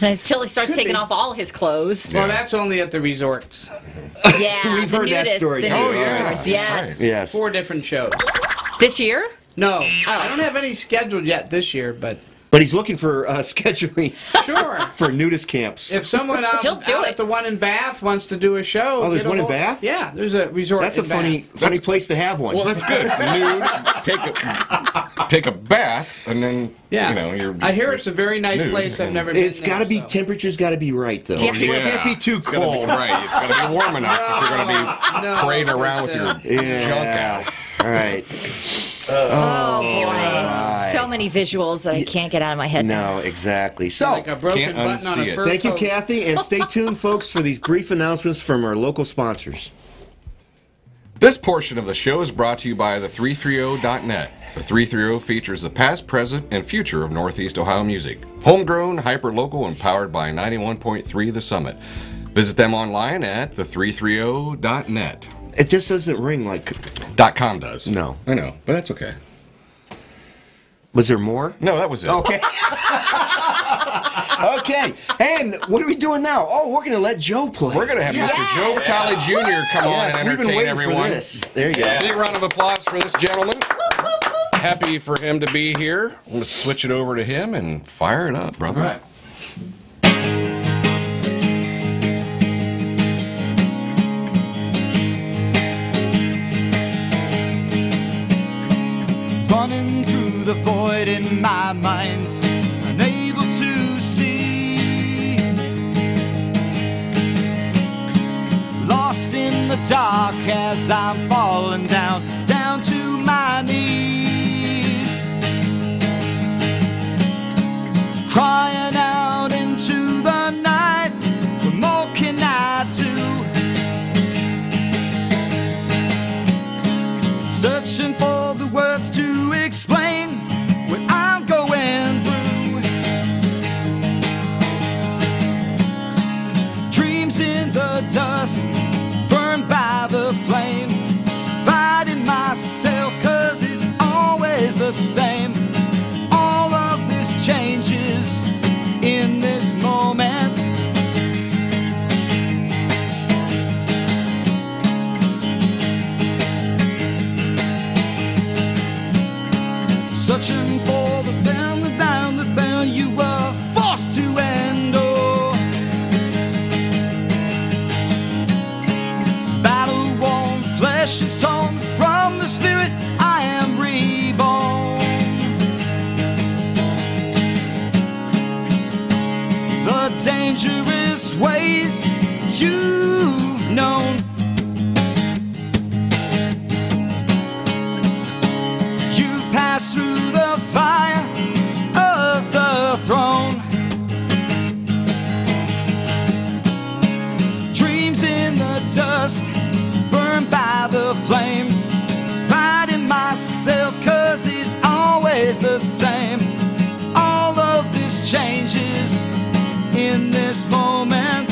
And until he starts taking off all his clothes. Well, that's only at the resorts. Yeah, We've the heard that nudists, story, the too. Oh, nudist yeah. resorts, yes. Right. Yes. 4 different shows. This year? No, I don't have any scheduled yet this year, but But he's looking for scheduling sure. for nudist camps. If someone He'll out do it. at the one in Bath wants to do a show. Oh, there's get a one in hold- Bath? Yeah, there's a resort. That's a in funny place to have one. Well, that's good. Nude. Take a bath, and then Yeah, you know you're. I hear it's a very nice nude, place. I've and- never been. It's got to be, so. temperature's got to be right, though. Yeah. It can't be too It's gotta be cold. right. It's got to be warm enough if you're going to be No, parading around with it's, your junk Yeah. out. All right. Oh, boy. my. So many visuals that I can't get out of my head. No, exactly. So, Like a broken Can't button on unsee a it. fur thank you, coat. Kathy, and stay tuned, folks, for these brief announcements from our local sponsors. This portion of the show is brought to you by the 330.net. The 330 features the past, present, and future of Northeast Ohio music. Homegrown, hyper-local, and powered by 91.3 The Summit. Visit them online at the330.net. It just doesn't ring like. .com does. No. I know, but that's okay. Was there more? No, that was it. Okay. Okay. And what are we doing now? Oh, we're going to let Joe play. We're going to have Mr. Joe Vitale Jr. come on Yes, and we've been entertain waiting everyone. for this. There you go. Big round of applause for this gentleman. Happy for him to be here. Let's switch it over to him and fire it up, brother. All right. Running through the void in my mind, unable to see. Lost in the dark as I'm falling down, down to my knees. Crying out into the night, what more can I do? Searching for the words to explain what I'm going through. Dreams in the dust, burned by the flame. Fighting myself, cause it's always the same. All of this changes in this moment. Searching for the bound you were forced to endure. Battle-worn flesh is torn from the spirit. I am reborn. The dangerous ways you've known. Pass through the fire of the throne. Dreams in the dust, burned by the flames. Fighting myself, cause it's always the same. All of this changes in this moment.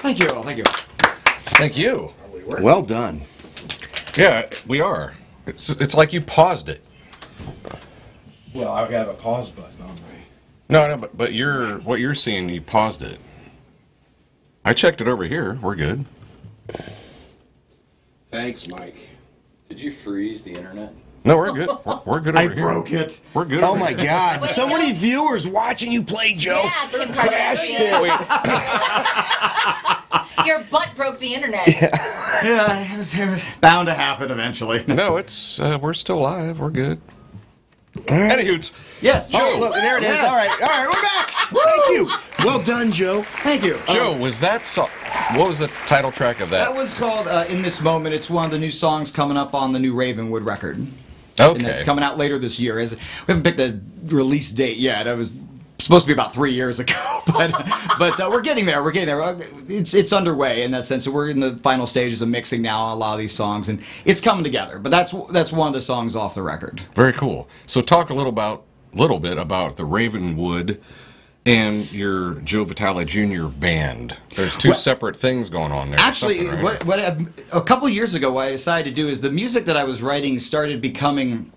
Thank you. Thank you. Thank you. Well done. Yeah, we are. It's like you paused it. Well, I've got a pause button on me. No, but what you're seeing, you paused it. I checked it over here. We're good. Thanks, Mike. Did you freeze the internet? No, we're good. We're good over I here. broke it. We're good. Oh over my here. God! So many viewers watching you play, Joe. Yeah, Kim Kardashian. Your butt broke the internet. Yeah, it was bound to happen eventually. No, it's we're still live. We're good. Anywho, Yes. Joe. Oh, look, there it is. Yes. All right, we're back. Thank you. Well done, Joe. Thank you. Joe, was that what was the title track of That that? one's called In This Moment. It's one of the new songs coming up on the new Ravenwood record. And Okay. it's coming out later this year. We haven't picked a release date yet. It was supposed to be about 3 years ago, but we're getting there. We're getting there. It's underway in that sense. So we're in the final stages of mixing now a lot of these songs, and it's coming together. But that's one of the songs off the record. Very cool. So talk a little bit about the Ravenwood and your Joe Vitale Jr. band. There's two separate things going on there. Actually, Right? what a couple years ago, what I decided to do is the music that I was writing started becoming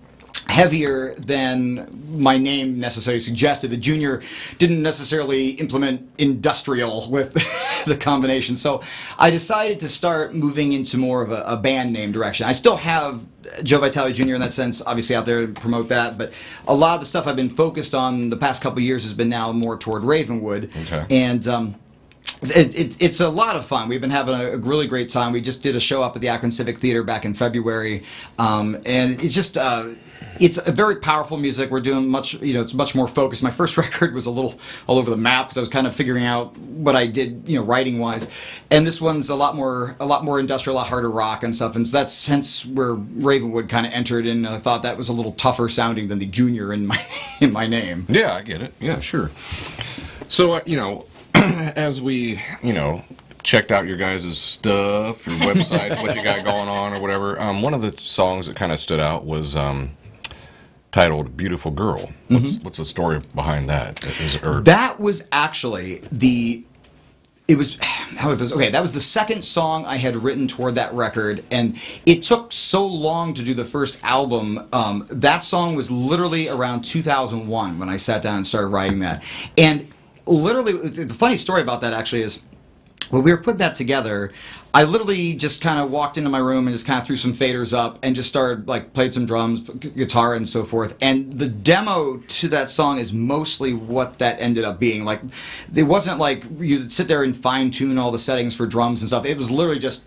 heavier than my name necessarily suggested. The Junior didn't necessarily implement industrial with the combination, so I decided to start moving into more of a band name direction. I still have Joe Vitale Jr. in that sense, obviously out there to promote that, but a lot of the stuff I've been focused on the past couple of years has been now more toward Ravenwood. Okay. And it's a lot of fun. We've been having a really great time. We just did a show up at the Akron Civic Theater back in February, and it's just it's a very powerful music. We're doing it's much more focused. My first record was a little all over the map because I was kind of figuring out what I did, writing wise, and this one's a lot more industrial, a lot harder rock and stuff. And so that's hence where Ravenwood kind of entered, and I thought that was a little tougher sounding than the Junior in my name. Yeah, I get it. Yeah, sure. So as we checked out your guys' stuff, your websites, what you got going on or whatever, one of the songs that kind of stood out was titled "Beautiful Girl." What's the story behind that? That was actually that was the second song I had written toward that record, and it took so long to do the first album. That song was literally around 2001 when I sat down and started writing that. And literally, the funny story about that actually is, when we were putting that together, I literally just kind of walked into my room and just kind of threw some faders up and just started, played some drums, guitar, and so forth. And the demo to that song is mostly what that ended up being. It wasn't like you'd sit there and fine-tune all the settings for drums and stuff. It was literally just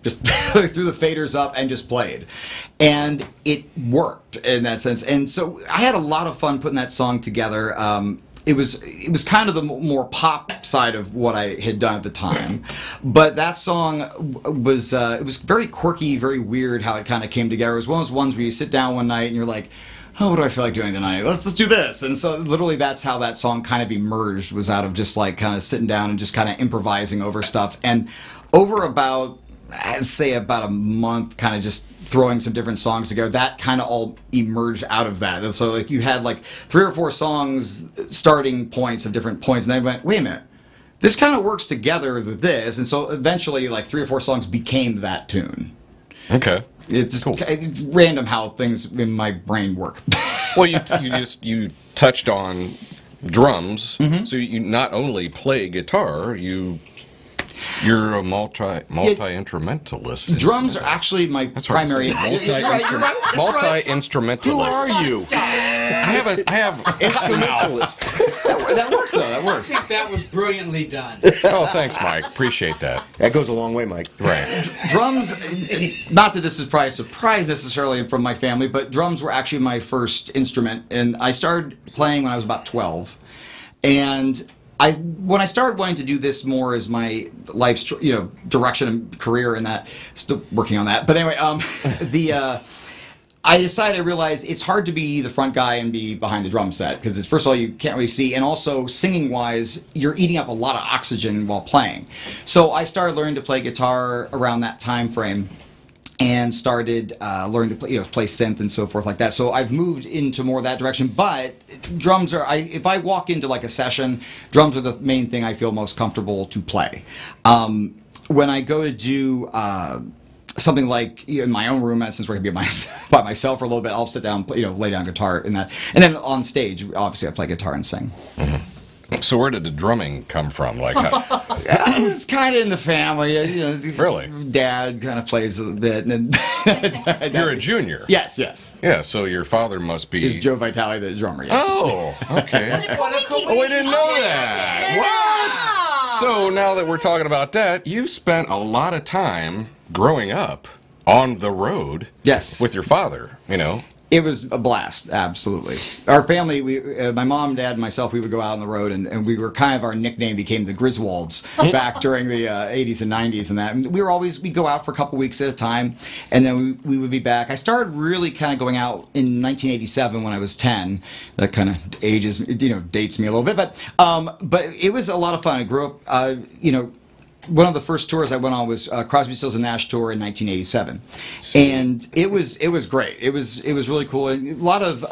threw the faders up and just played. And it worked in that sense. And so I had a lot of fun putting that song together. It was kind of the more pop side of what I had done at the time, but that song was it was very quirky, very weird how it kind of came together. It was one of those ones where you sit down one night and you're like, oh, what do I feel like doing tonight? Let's do this. And so literally that's how that song kind of emerged, was out of just kind of sitting down and just kind of improvising over stuff. And over about, I'd say about a month, kind of just throwing some different songs together, that kind of all emerged out of that. And so you had 3 or 4 songs, starting points of different points, and then I went, wait a minute, this kind of works together with this. And so eventually 3 or 4 songs became that tune. Okay. It's cool. It's random how things in my brain work. Well, you touched on drums, so you not only play guitar, you're a multi-instrumentalist. Drums are actually my primary. Multi-instrumentalist. Who are you? I have instrumentalist. That works though. That works. I think that was brilliantly done. Oh, thanks, Mike. Appreciate that. That goes a long way, Mike. Right. Drums, not that this is probably a surprise necessarily from my family, but drums were actually my first instrument, and I started playing when I was about 12. And when I started wanting to do this more as my life's direction and career, and that, still working on that. But anyway, I realized it's hard to be the front guy and be behind the drum set, because first of all, you can't really see, and also singing wise, you're eating up a lot of oxygen while playing. So I started learning to play guitar around that time frame. and started learning to play synth and so forth like that. So I've moved into more that direction. But drums are, if I walk into like a session, drums are the main thing I feel most comfortable to play. When I go to do something like in my own room, since we're gonna be by myself for a little bit, I'll sit down, lay down guitar and that, and then on stage, obviously I play guitar and sing. So where did the drumming come from? Like, it's kind of in the family. Really? Dad kind of plays a bit. And you're a junior. Yes. Yeah. So your father must be. Is Joe Vitale the drummer? Yes. Oh, okay. Oh, we didn't know that. What? So now that we're talking about that, you've spent a lot of time growing up on the road. Yes. With your father, It was a blast, absolutely. Our family, my mom, dad, and myself, we would go out on the road, and we were our nickname became the Griswolds back during the 80s and 90s and that. And we'd go out for a couple weeks at a time, and then we would be back. I started really kind of going out in 1987 when I was 10. That kind of dates me a little bit, but it was a lot of fun. I grew up, one of the first tours I went on was Crosby, Stills and Nash tour in 1987, and it was great. It was really cool. And a lot of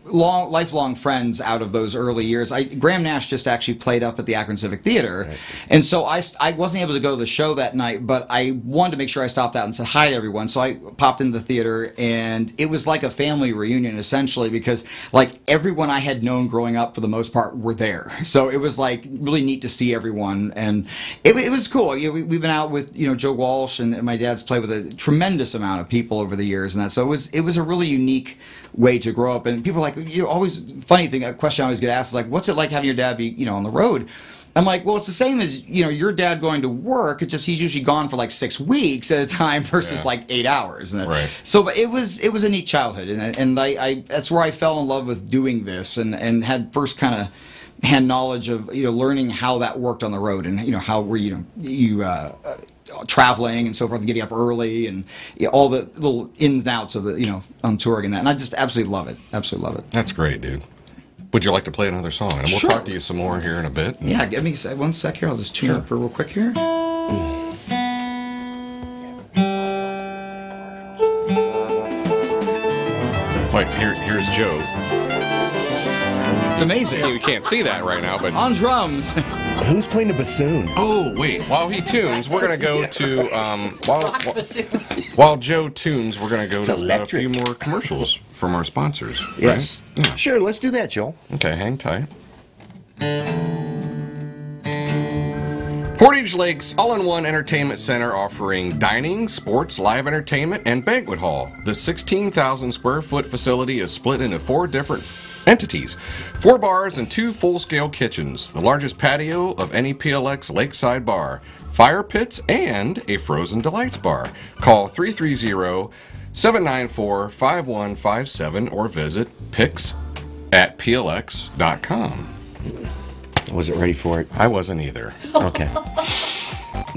lifelong friends out of those early years. Graham Nash just actually played up at the Akron Civic Theater, right. And so I wasn't able to go to the show that night, but I wanted to make sure I stopped out and said hi to everyone. So I popped into the theater, and it was like a family reunion essentially, because like everyone I had known growing up for the most part were there. So it was like really neat to see everyone, and it was cool. We've been out with Joe Walsh, and my dad's played with a tremendous amount of people over the years, and that. So it was a really unique way to grow up. And people are like, always funny thing, a question I always get asked is like, what's it like having your dad be on the road? I'm like, well, it's the same as your dad going to work. It's just he's usually gone for like 6 weeks at a time versus like 8 hours. And right. So, but it was a neat childhood, and I that's where I fell in love with doing this, and had first kind of hand knowledge of learning how that worked on the road, and how were you traveling and so forth, and getting up early, and all the little ins and outs of the on touring and that. And I just absolutely love it. Absolutely love it. That's great, dude. Would you like to play another song? And we'll talk to you some more here in a bit. Yeah, give me 1 sec here. I'll just tune up for real quick here. Wait, here's Joe. It's amazing. You can't see that right now, but on drums. Who's playing the bassoon? Oh, wait. While he tunes, we're gonna go to while Joe tunes, we're gonna go to a few more commercials from our sponsors. Yes. Right? Yeah. Sure. Let's do that, Joel. Okay, hang tight. Portage Lakes All-in-One Entertainment Center, offering dining, sports, live entertainment, and banquet hall. The 16,000 square foot facility is split into 4 different entities, 4 bars and 2 full-scale kitchens, the largest patio of any PLX lakeside bar, fire pits, and a Frozen Delights bar. Call 330-794-5157 or visit pics@plx.com. I wasn't ready for it. I wasn't either. Okay.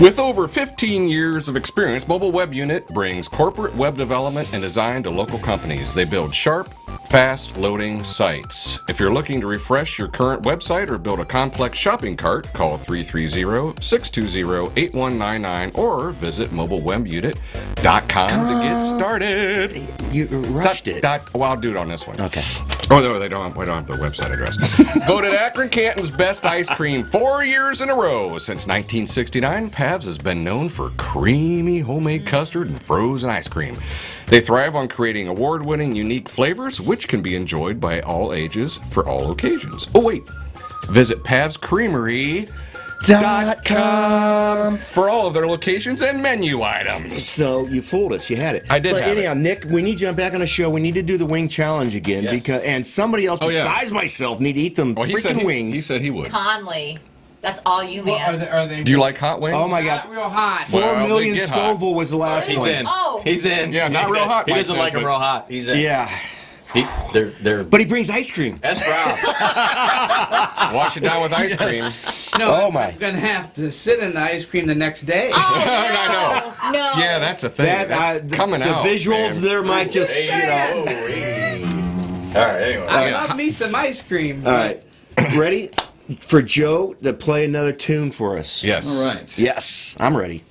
With over 15 years of experience, Mobile Web Unit brings corporate web development and design to local companies. They build sharp, fast-loading sites. If you're looking to refresh your current website or build a complex shopping cart, call 330-620-8199 or visit mobilewebunit.com to get started. You rushed it. Well, I'll do it on this one. Okay. Oh, no, we don't have the website address. Voted Akron Canton's best ice cream 4 years in a row. Since 1969, Pav's has been known for creamy homemade custard and frozen ice cream. They thrive on creating award-winning, unique flavors, which can be enjoyed by all ages for all occasions. Oh, wait. Visit PavsCreamery.com for all of their locations and menu items. So you fooled us. You had it. I did. But anyhow, Nick, we need you back on the show. We need to do the wing challenge again, and somebody else besides myself need to eat them freaking wings. He said he would. Conley. That's all you, man. Are they Do you like hot wings? Oh my God! Not real hot. 4 million Scoville was the last He's one. in. Oh. He's in. Yeah, not real hot. He doesn't like them real hot. He's in. Yeah. They're. But he brings ice cream. That's Rob. Wash it down with ice cream. No, Oh, my. I'm gonna have to sit in the ice cream the next day. Oh, I know. No. Yeah, that's a thing. That's coming out. The visuals man. there might just, All right. Anyway. I love me some ice cream. All right. Ready for Joe to play another tune for us? Yes. All right. Yes, I'm ready.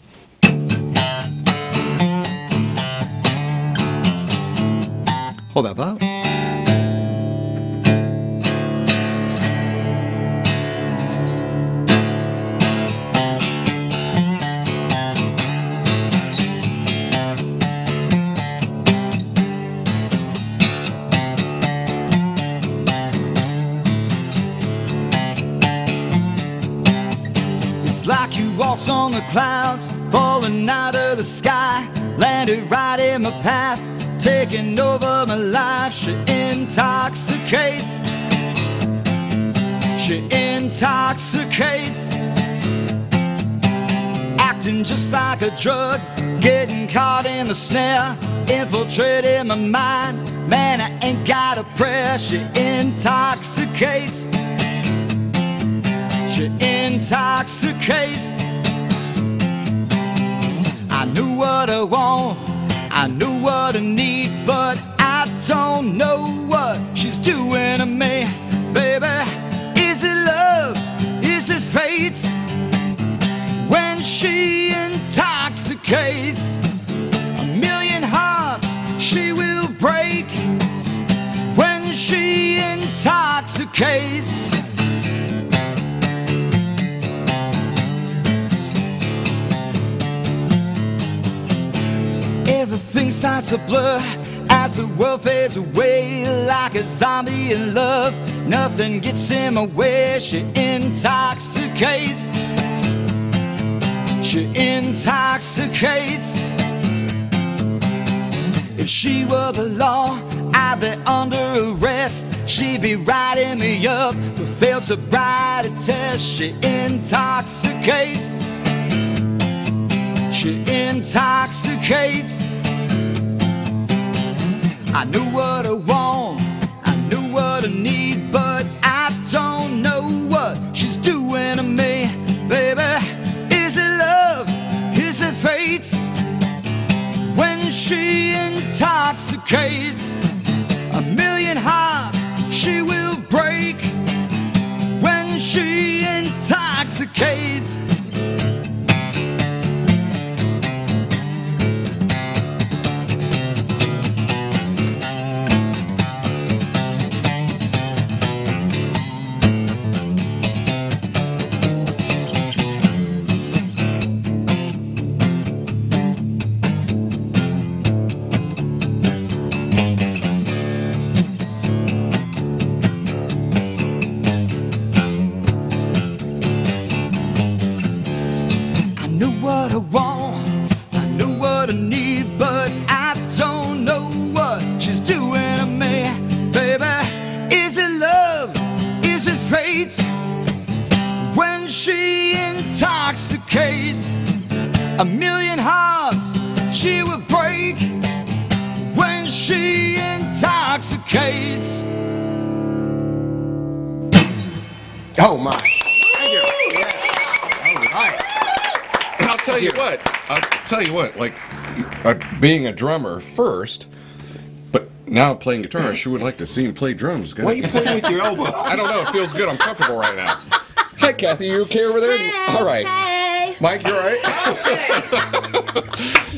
Hold that thought. Like you walked on the clouds, falling out of the sky, landed right in my path, taking over my life. She intoxicates. She intoxicates. Acting just like a drug, getting caught in the snare, infiltrating my mind. Man, I ain't got a prayer. She intoxicates. She intoxicates. I knew what I want, I knew what I need, but I don't know what she's doing to me. Baby, is it love? Is it fate? When she intoxicates, a million hearts she will break. When she intoxicates. Everything starts to blur as the world fades away, like a zombie in love. Nothing gets in my way. She intoxicates. She intoxicates. If she were the law, I'd be under arrest. She'd be writing me up for failed sobriety test. She intoxicates. She intoxicates. I knew what I want, I knew what I need, but I don't know what she's doing to me. Baby, is it love? Is it fate? When she intoxicates, a million hearts she will break. When she intoxicates. A million hearts she will break when she intoxicates. Oh my. Thank you. All right. I'll tell you what, like being a drummer first, but now playing guitar, I sure would like to see him play drums. Why are you playing with your elbow? I don't know, it feels good, I'm comfortable right now. Hi Kathy, you okay over there? Hey, all right. Hey. Mike, you all right?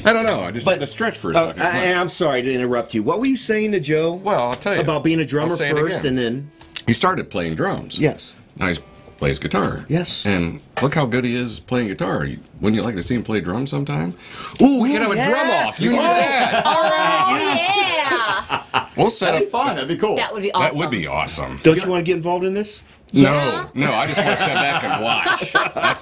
I don't know. I just had to stretch for a second. I'm sorry to interrupt you. What were you saying to Joe? Well, I'll tell you. About being a drummer first and then... He started playing drums. Yes. Now he plays guitar. Yes. And look how good he is playing guitar. Wouldn't you like to see him play drums sometime? Ooh, we can have a drum off. You knew that. All right. Yeah. We'll set That'd up. be fun. That'd be cool. That would be awesome. That would be awesome. Don't you want to get involved in this? No, I just want to sit back and watch.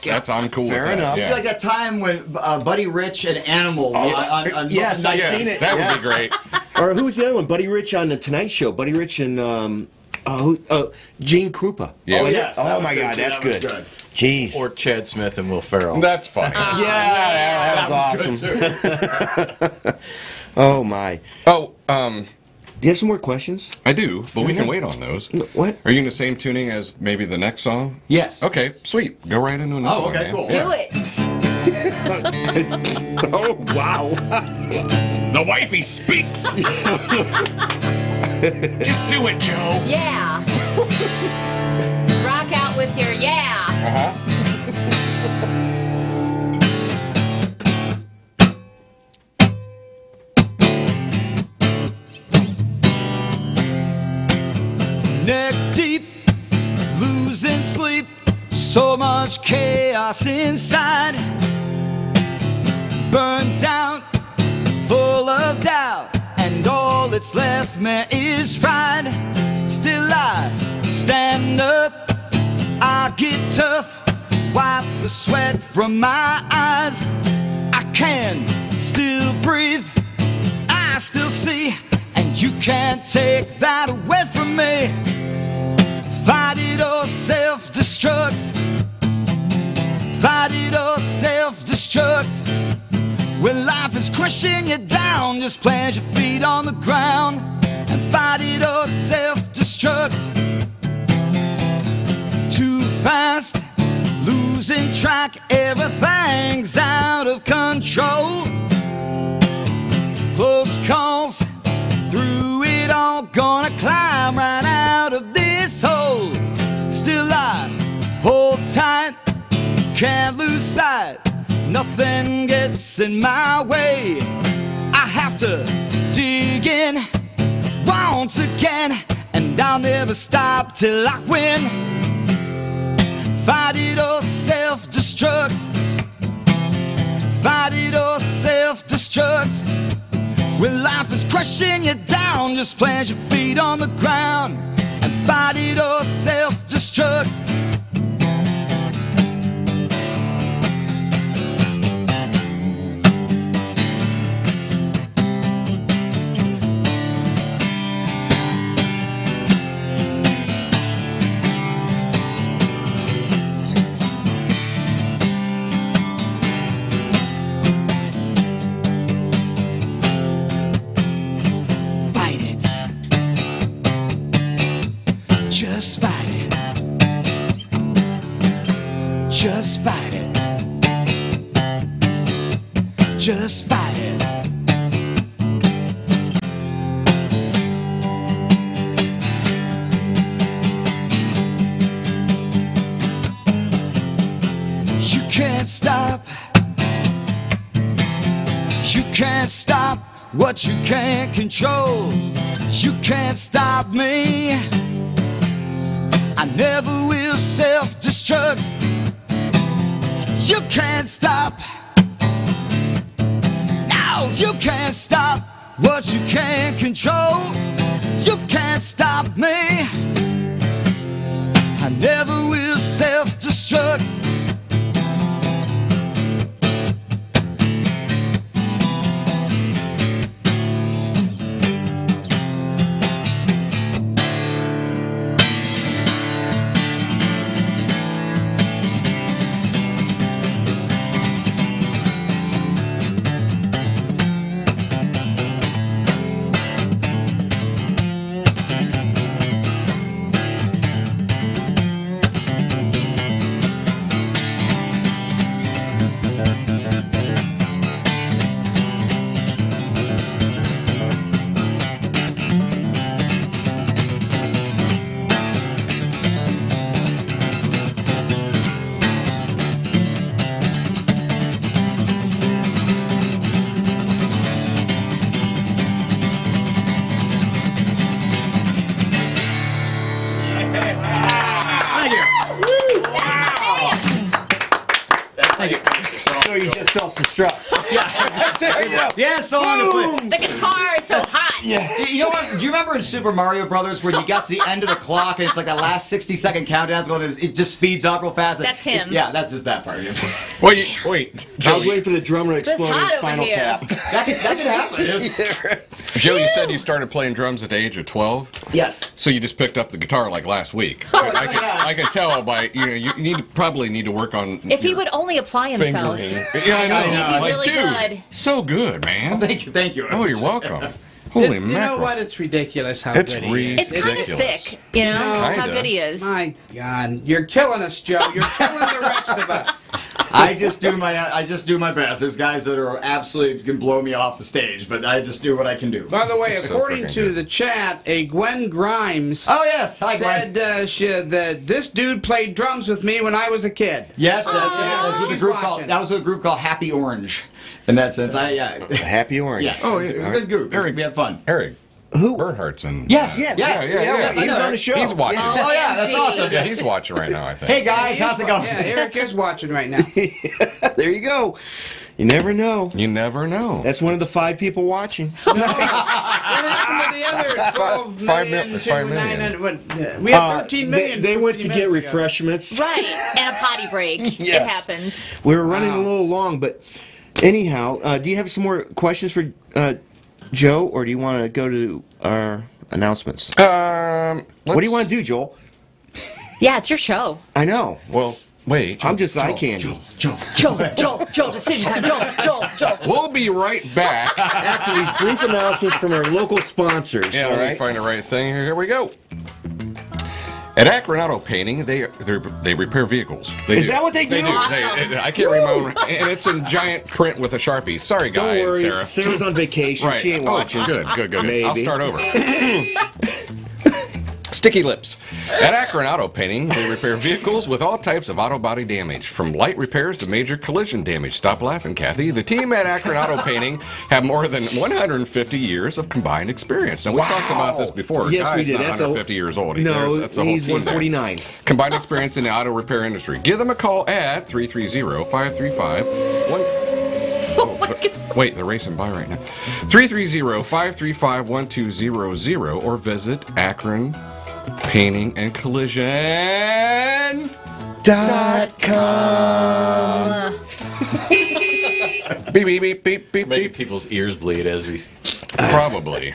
That's I'm cool Fair with that. enough. Yeah. I feel like that time when Buddy Rich and Animal on yes, Night I've seen it. That would be great. Or who was the other one? Buddy Rich on the Tonight Show. Buddy Rich and Gene Krupa. Yeah. Oh, yes. Oh my God, that's good. Jeez. Or Chad Smith and Will Ferrell. That's funny. Yeah, that was awesome. Oh my. Oh, do you have some more questions? I do, but we can wait on those. What? Are you in the same tuning as maybe the next song? Yes. Okay, sweet. Go right into another one. okay, man. cool. Do it. Oh wow. The wifey speaks. Just do it, Joe. Yeah. Rock out with your yeah. much chaos inside, burned out, full of doubt, and all that's left me is fried. Still I stand up, I get tough, wipe the sweat from my eyes. I can still breathe, I still see, and you can't take that away from me. Fight it or self-destruct, fight it or self-destruct. When life is crushing you down, just plant your feet on the ground and fight it or self-destruct. Too fast, losing track, everything's out of control. Close calls, through it all, gonna climb right out of this hole. Still I hold tight, can't lose sight, nothing gets in my way. I have to dig in once again, and I'll never stop till I win. Fight it or self-destruct, fight it or self-destruct. When life is crushing you down, just plant your feet on the ground and fight it or self-destruct. Just fight it. Just fight it. Just fight it. You can't stop. You can't stop what you can't control. You can't stop me. I never will self-destruct. You can't stop. No, you can't stop what you can't control. You can't stop me. I never will self-destruct. So you just self-destruct. Yeah, there you go. Yeah, so on the guitar is so hot. Yeah. You know what? Do you remember in Super Mario Brothers where you got to the end of the clock and it's like that last 60-second countdown? It just speeds up real fast. That's him. Yeah, that's just that part. Wait. I was waiting for the drummer to explode hot in over Spinal here. Tap. That could happen. Joe, you said you started playing drums at the age of 12. Yes. So you just picked up the guitar like last week. I can tell by you probably need to work on. If he would only apply himself. Fingering. Yeah, I know. He'd be Like, really dude, good. so good, man. Thank you. Oh, you're welcome. Holy You mackerel. know what? It's ridiculous how It's good he is. It's kind of ridiculous. sick, you know, how Kinda. good he is. My God, you're killing us, Joe. You're killing the rest of us. I just do my best. There's guys that are absolutely can blow me off the stage, but I just do what I can do. By the way, So according freaking to good. the chat, a Gwen Grimes Oh yes, hi Glenn. said that this dude played drums with me when I was a kid. Yes, that was with a She's group watching. called Happy Orange. In that sense, Happy Orange. Yes. Oh, It was yeah. a good group. Eric, We had fun. Eric, Who? Bernhardt's in. Yes, Yeah, yes, he was on the show. He's watching. Oh yeah, that's awesome. Yeah, he's watching right now, I think. Hey guys, how's it going? Yeah, Eric is watching right now. There you go. You never know. You never know. That's one of the 5 people watching. What happened to the other 12 5 million million. to 5 million. we have 13 million. They went to 50 get minutes ago. refreshments. Right, and a potty break. It Yes. happens. We were running a little long, but anyhow, do you have some more questions for Joe, or do you want to go to our announcements? What do you want to do, Joel? Yeah, it's your show. I know. Well, wait. I'm just eye candy. Joel, decision time. Joel. We'll be right back. After these brief announcements from our local sponsors. Yeah, all let me right? find the right thing here. Here we go. At Akron Auto Painting, they repair vehicles. They Is do. that what they do? I can't remember, and it's in giant print with a Sharpie. Sorry, Don't guys, worry, Sarah. Sarah's on vacation. Right. She ain't Oh, watching. Good. Maybe. I'll start over. Sticky lips. At Akron Auto Painting, they repair vehicles with all types of auto body damage, from light repairs to major collision damage. Stop laughing, Kathy. The team at Akron Auto Painting have more than 150 years of combined experience. Now, we talked about this before. Yes, we Guy's did. not That's 150 years old. No, That's the whole he's team there. 149. Combined experience in the auto repair industry. Give them a call at 330-535-1... Wait, they're racing by right now. 330-535-1200 or visit Akron Painting and Collision .com. Beep, beep, beep, beep, beep, Making beep. people's ears bleed as we. Probably.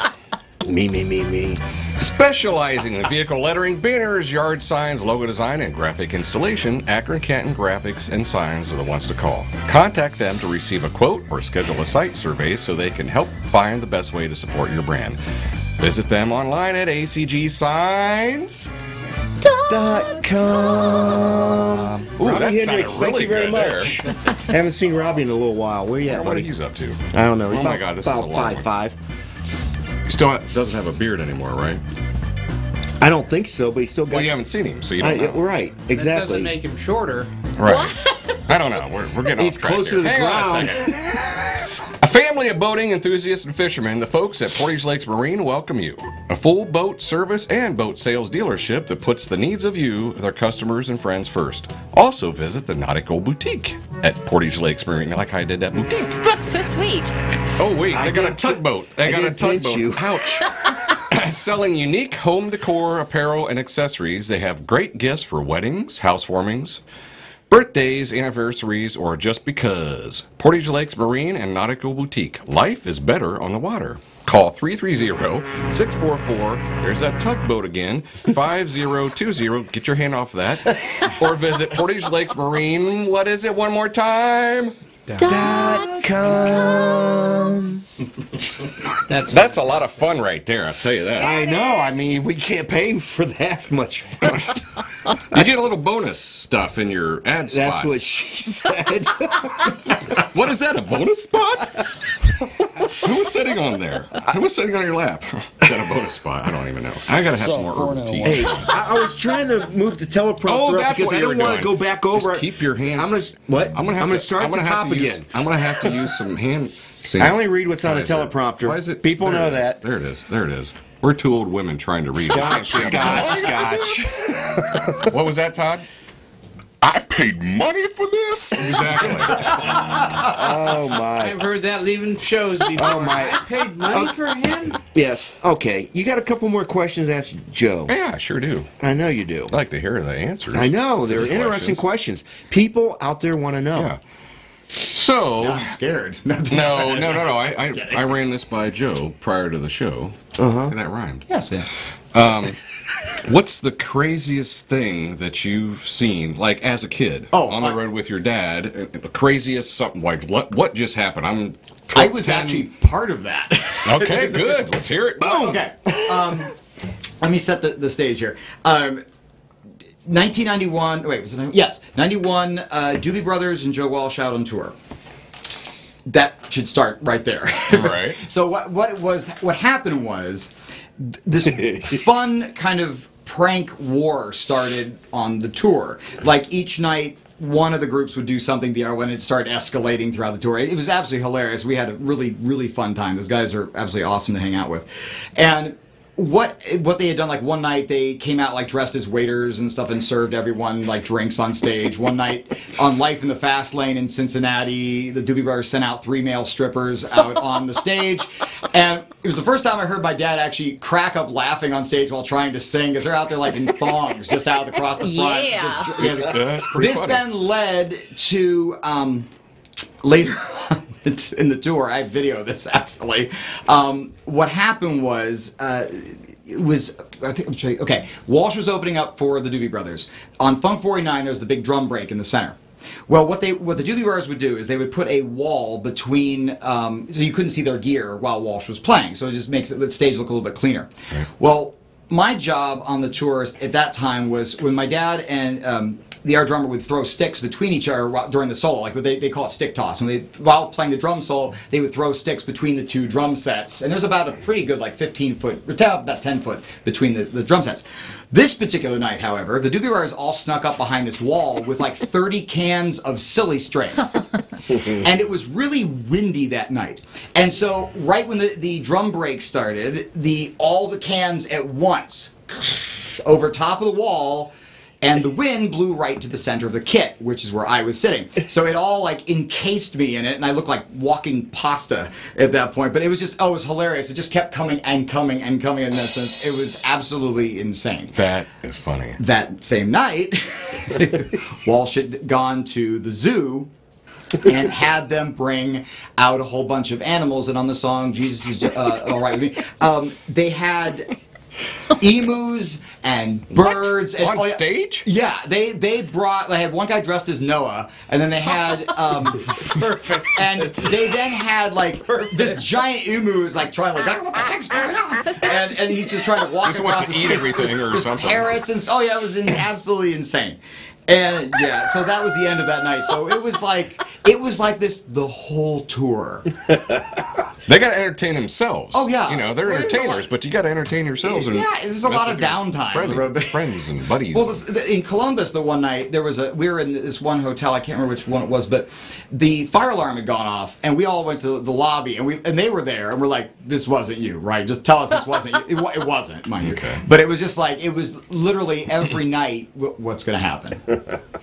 Me. Specializing in vehicle lettering, banners, yard signs, logo design, and graphic installation, Akron Canton Graphics and Signs are the ones to call. Contact them to receive a quote or schedule a site survey so they can help find the best way to support your brand. Visit them online at .com. Ooh, Robbie that Hendricks, sounded thank you very really good much. Haven't seen Robbie in a little while. Where you at, What are buddy? you up to? I don't know. Oh my God, this is a about long 5'5". He still doesn't have a beard anymore, right? I don't think so, but he's still got. Well, you haven't seen him, so you don't know. Right, That exactly. doesn't make him shorter. Right. I don't know. We're getting He's off track closer to here. the Hang on a ground. second. A family of boating enthusiasts and fishermen, the folks at Portage Lakes Marine welcome you. A full boat service and boat sales dealership that puts the needs of you, their customers, and friends first. Also visit the Nautical Boutique at Portage Lakes Marine. Like how I did that boutique. So sweet. Oh, wait, I they got a did- tugboat. They I got a did pinch tugboat. you. Ouch. Selling unique home decor, apparel, and accessories. They have great gifts for weddings, housewarmings, birthdays, anniversaries, or just because. Portage Lakes Marine and Nautical Boutique. Life is better on the water. Call 330-644, there's that tugboat again, 5020. Get your hand off that. Or visit Portage Lakes Marine. What is it? One more time. .com. That's a lot of fun right there, I'll tell you that. I know. I mean, we can't pay for that much fun. You get a little bonus stuff in your ad spots. That's what she said. What is that, a bonus spot? Who was sitting on there? Who was sitting on your lap? Is that a bonus spot? I don't even know. I gotta have some more urban tea. Hey, I was trying to move the teleprompter Oh, up that's because what I you were don't want to doing. go back over. Just keep your hands. I'm gonna what? I'm gonna start at the top again. I'm gonna have to use some hand. I only read what's on Why a is it- teleprompter. Why is it? People there know it is. that. There it is. There it is. We're two old women trying to read. Scotch. What was that, Todd? I paid money for this? Exactly. Oh my. I've heard that leaving shows before. Oh, my. I paid money for him? Yes. Okay. You got a couple more questions to ask Joe. Yeah, I sure do. I know you do. I'd like to hear the answers. I know. They're These interesting questions. People out there want to know. Yeah. So. I'm scared. No. I ran this by Joe prior to the show. And that rhymed. Yes, yeah. What's the craziest thing that you've seen, like as a kid, on the road with your dad? The craziest something like what just happened? I was actually part of that. Okay, good. Let's hear it. Boom. Okay. Let me set the stage here. 1991. Wait, was it? Yes, 91. Doobie Brothers and Joe Walsh out on tour. That should start right there. Right. So what happened was this fun kind of prank war started on the tour. Like each night one of the groups would do something the other when it started escalating throughout the tour. It was absolutely hilarious. We had a really, really fun time. Those guys are absolutely awesome to hang out with. And what they had done, like one night they came out like dressed as waiters and stuff and served everyone like drinks on stage. One night on Life in the Fast Lane in Cincinnati, the Doobie Brothers sent out 3 male strippers out on the stage. And it was the first time I heard my dad actually crack up laughing on stage while trying to sing, because they're out there like in thongs just out across the front. Yeah. That's pretty This funny. then led to later on in the tour, I have video of this actually. What happened was, it was, I think, I'm sure, okay, Walsh was opening up for the Doobie Brothers. On Funk 49, there's the big drum break in the center. Well, what the Doobie Brothers would do is they would put a wall between, so you couldn't see their gear while Walsh was playing, so it just makes the stage look a little bit cleaner. Right. Well, my job on the tours at that time was when my dad and the air drummer would throw sticks between each other during the solo, like they call it stick toss. And while playing the drum solo, they would throw sticks between the 2 drum sets. And there's about a pretty good, like 15-foot, about 10 foot between the drum sets. This particular night, however, the Doobie Brothers all snuck up behind this wall with like 30 cans of silly string. And it was really windy that night. And so right when the drum break started, all the cans at once over top of the wall, and the wind blew right to the center of the kit, which is where I was sitting. So it all like encased me in it, and I looked like walking pasta at that point. But it was just, it was hilarious. It just kept coming and coming and coming in this sense. It was absolutely insane. That is funny. That same night, Walsh had gone to the zoo and had them bring out a whole bunch of animals. And on the song, Jesus is All Right With Me, they had emus and birds. And, on stage? Yeah, they had one guy dressed as Noah, and then they had perfect, and they then had like this giant emu is like trying like what the heck's going on, and he's just trying to walk Just across wants to the eat stage everything or with something. parrots and it was absolutely insane. And yeah, so that was the end of that night. So it was like this the whole tour. They got to entertain themselves. Oh, yeah. You know, they're entertainers, but you got to entertain yourselves. And yeah, there's a lot of downtime. Friends and buddies. Well, in Columbus, the one night we were in this one hotel. I can't remember which one it was, but the fire alarm had gone off, and we all went to the lobby, and they were there, and we're like, "This wasn't you, right? Just tell us this wasn't you." It wasn't, mind you. But it was just like it was literally every night. What's going to happen?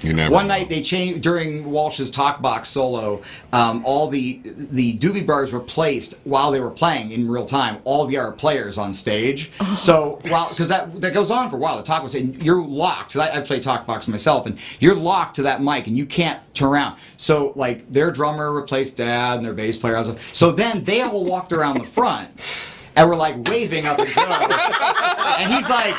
You never. One night they changed during Walsh's talk box solo. All the Doobie Brothers replaced while they were playing in real time all the other players on stage. So because that goes on for a while. The talk box, and you're locked. Cause I play talk box myself, and you're locked to that mic, and you can't turn around. So like their drummer replaced Dad, and their bass player. So then they all walked around the front. And we're like waving up at Joe. And he's like,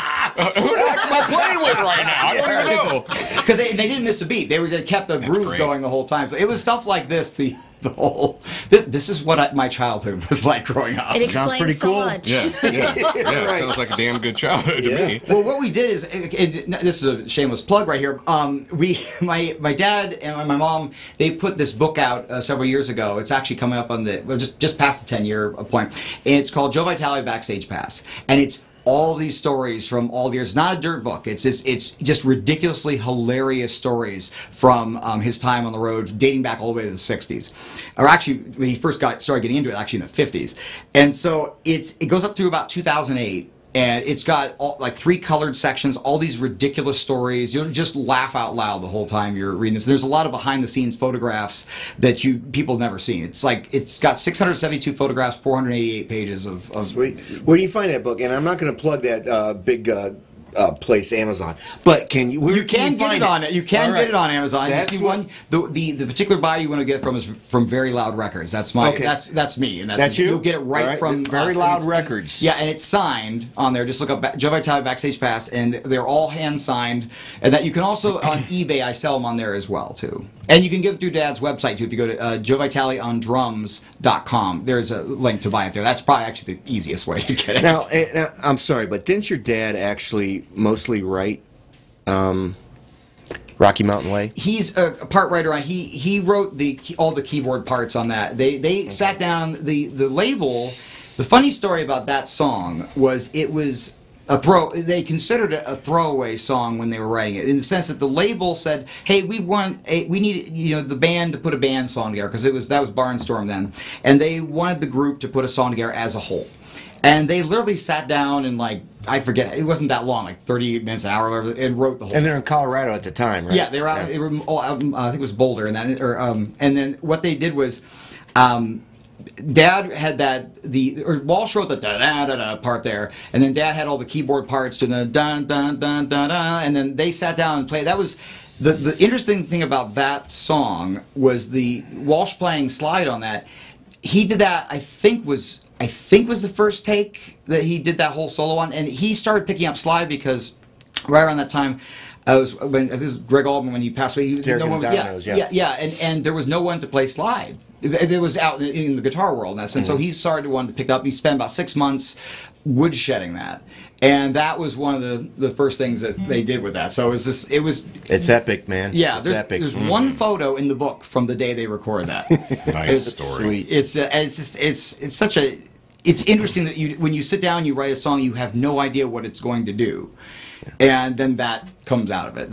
who the heck am I playing with right now? I don't even know. Because they didn't miss a beat. They kept the groove going the whole time. So it was stuff like this. This is what my childhood was like growing up. It explains pretty so cool. much. Yeah. It sounds like a damn good childhood to me. Well, what we did is, this is a shameless plug right here. My dad and my mom, they put this book out several years ago. It's actually coming up on just past the 10-year point. And it's called Joe Vitale Backstage Pass, and it's all these stories from all the years. It's not a dirt book. It's just ridiculously hilarious stories from his time on the road, dating back all the way to the 60s. Or actually, when he first started getting into it, actually in the 50s. And so it goes up through about 2008. And it's got like 3 colored sections, all these ridiculous stories. You'll just laugh out loud the whole time you're reading this. There's a lot of behind-the-scenes photographs that people have never seen. It's got 672 photographs, 488 pages of. Sweet. Where do you find that book? And I'm not going to plug that big place, Amazon. But can you? You can get it on it. You can get it on Amazon. That's the particular buy you want to get from is from Very Loud Records. That's my. Okay. That's me. And that's you. You'll get it right from Very us. Loud Records. Yeah, and it's signed on there. Just look up Joe Vitale Backstage Pass, and they're all hand signed. And that you can also on eBay. I sell them on there as well too. And you can get it through Dad's website too. If you go to JoeVitaleOnDrums.com, there's a link to buy it there. That's probably actually the easiest way to get it. Now, I'm sorry, but didn't your dad actually mostly write Rocky Mountain Way? He's a part writer on. He wrote all the keyboard parts on that. They sat down. The label. The funny story about that song was it was They considered it a throwaway song when they were writing it, in the sense that the label said, "Hey, we need the band to put a band song together," because that was Barnstorm then, and they wanted the group to put a song together as a whole. And they literally sat down and, like, I forget, it wasn't that long, like 38 minutes, an hour, or whatever, and wrote the whole. And they're in Colorado at the time, right? Yeah, they were out. They were, I think it was Boulder, and then what they did was, Dad had Walsh wrote the da da da da part there, and then Dad had all the keyboard parts to the dun dun dun dun dun, and then they sat down and played. That was the interesting thing about that song was the Walsh playing slide on that. He did that. I think was the first take that he did that whole solo on, and he started picking up slide because right around that time, it was Greg Allman when he passed away. And there was no one to play slide. It was out in the guitar world in that sense. So he started wanting to pick up. He spent about 6 months woodshedding that, and that was one of the first things that they did with that. So it's epic, man. Yeah, it's epic. There's one photo in the book from the day they recorded that. Nice story. Sweet. It's interesting that when you sit down and you write a song, you have no idea what it's going to do. And then that comes out of it.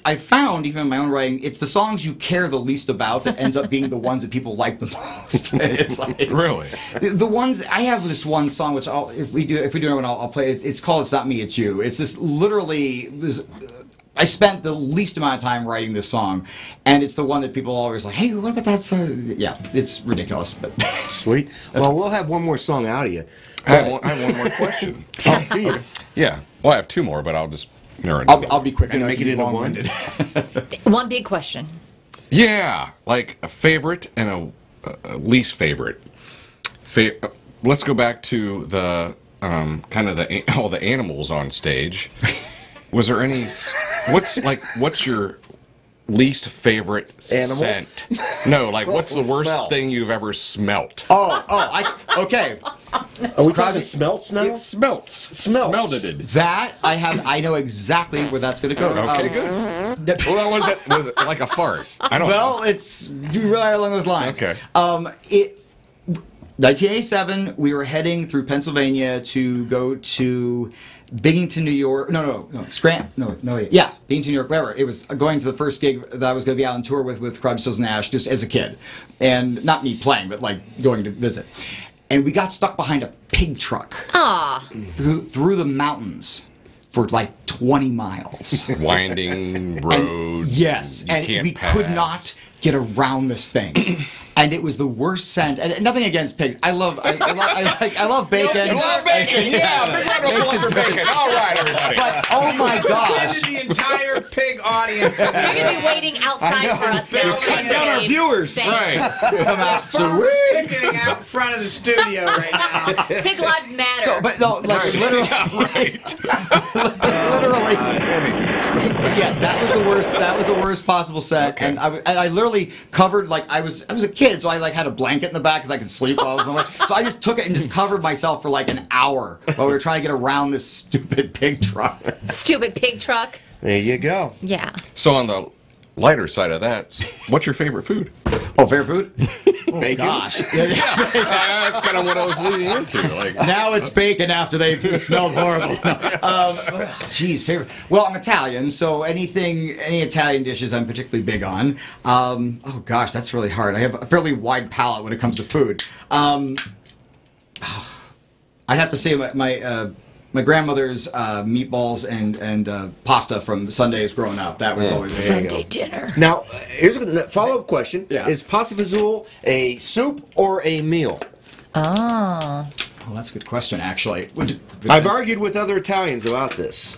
I found, even in my own writing, it's the songs you care the least about that ends up being the ones that people like the most. It's like, really? The ones, I have this one song, which if we do another one, I'll play it. It's called It's Not Me, It's You. It's I spent the least amount of time writing this song, and it's the one that people always like, hey, what about that song? Yeah, it's ridiculous. But Sweet. Well, we'll have one more song out of you. I have one more question. Oh, do you? Yeah. Well, I have two more, but I'll just narrow it I'll down. be quick and and make it into one. One big question. Yeah, like a favorite and a least favorite. Let's go back to the kind of all the animals on stage. Was there any? What's your least favorite animal scent? No, like what's the worst thing you've ever smelt? Okay. Are we talking smelts now? Smelted it. That I know exactly where that's going to go. Okay, good. Well, was it like a fart? I don't know. Well, it's right along those lines. Okay. 1987, we were heading through Pennsylvania to go to Binghamton, New York. No, Scranton. Yeah, Binghamton, New York. Whatever. It was going to the first gig that I was going to be out on tour with Crosby, Stills, Nash, just as a kid, and not me playing, but like going to visit. And we got stuck behind a pig truck. Through the mountains for like 20 miles. Winding roads. Yes, and we could not get around this thing. And it was the worst scent. And nothing against pigs. I love bacon. You love bacon, yeah. Big round of applause for bacon. All right, everybody. But oh my gosh, The entire pig audience. You're going to be waiting outside for us now. Cut down our viewers. Right. Picketing out front of the studio right now. Pig lives matter. So, but no, like literally, literally. Yes, that was the worst. That was the worst possible set. Okay. And I literally covered, like I was a kid, so I like had a blanket in the back because I could sleep while I was on the way. So I just took it and just covered myself for like an hour while we were trying to get around this stupid pig truck. Stupid pig truck. There you go. Yeah. So on the lighter side of that, what's your favorite food? Oh, favorite food? Bacon. Gosh. That's kind of what I was leading into. Like Now it's bacon after they smelled horrible. Geez, favorite. Well, I'm Italian, so any Italian dishes I'm particularly big on. Oh gosh, that's really hard. I have a fairly wide palate when it comes to food. I'd have to say my grandmother's meatballs and pasta from Sundays growing up. That was always Sunday dinner. Now, here's a follow-up question. Yeah. Is pasta fazool a soup or a meal? Oh. Well, that's a good question, actually. I've argued with other Italians about this.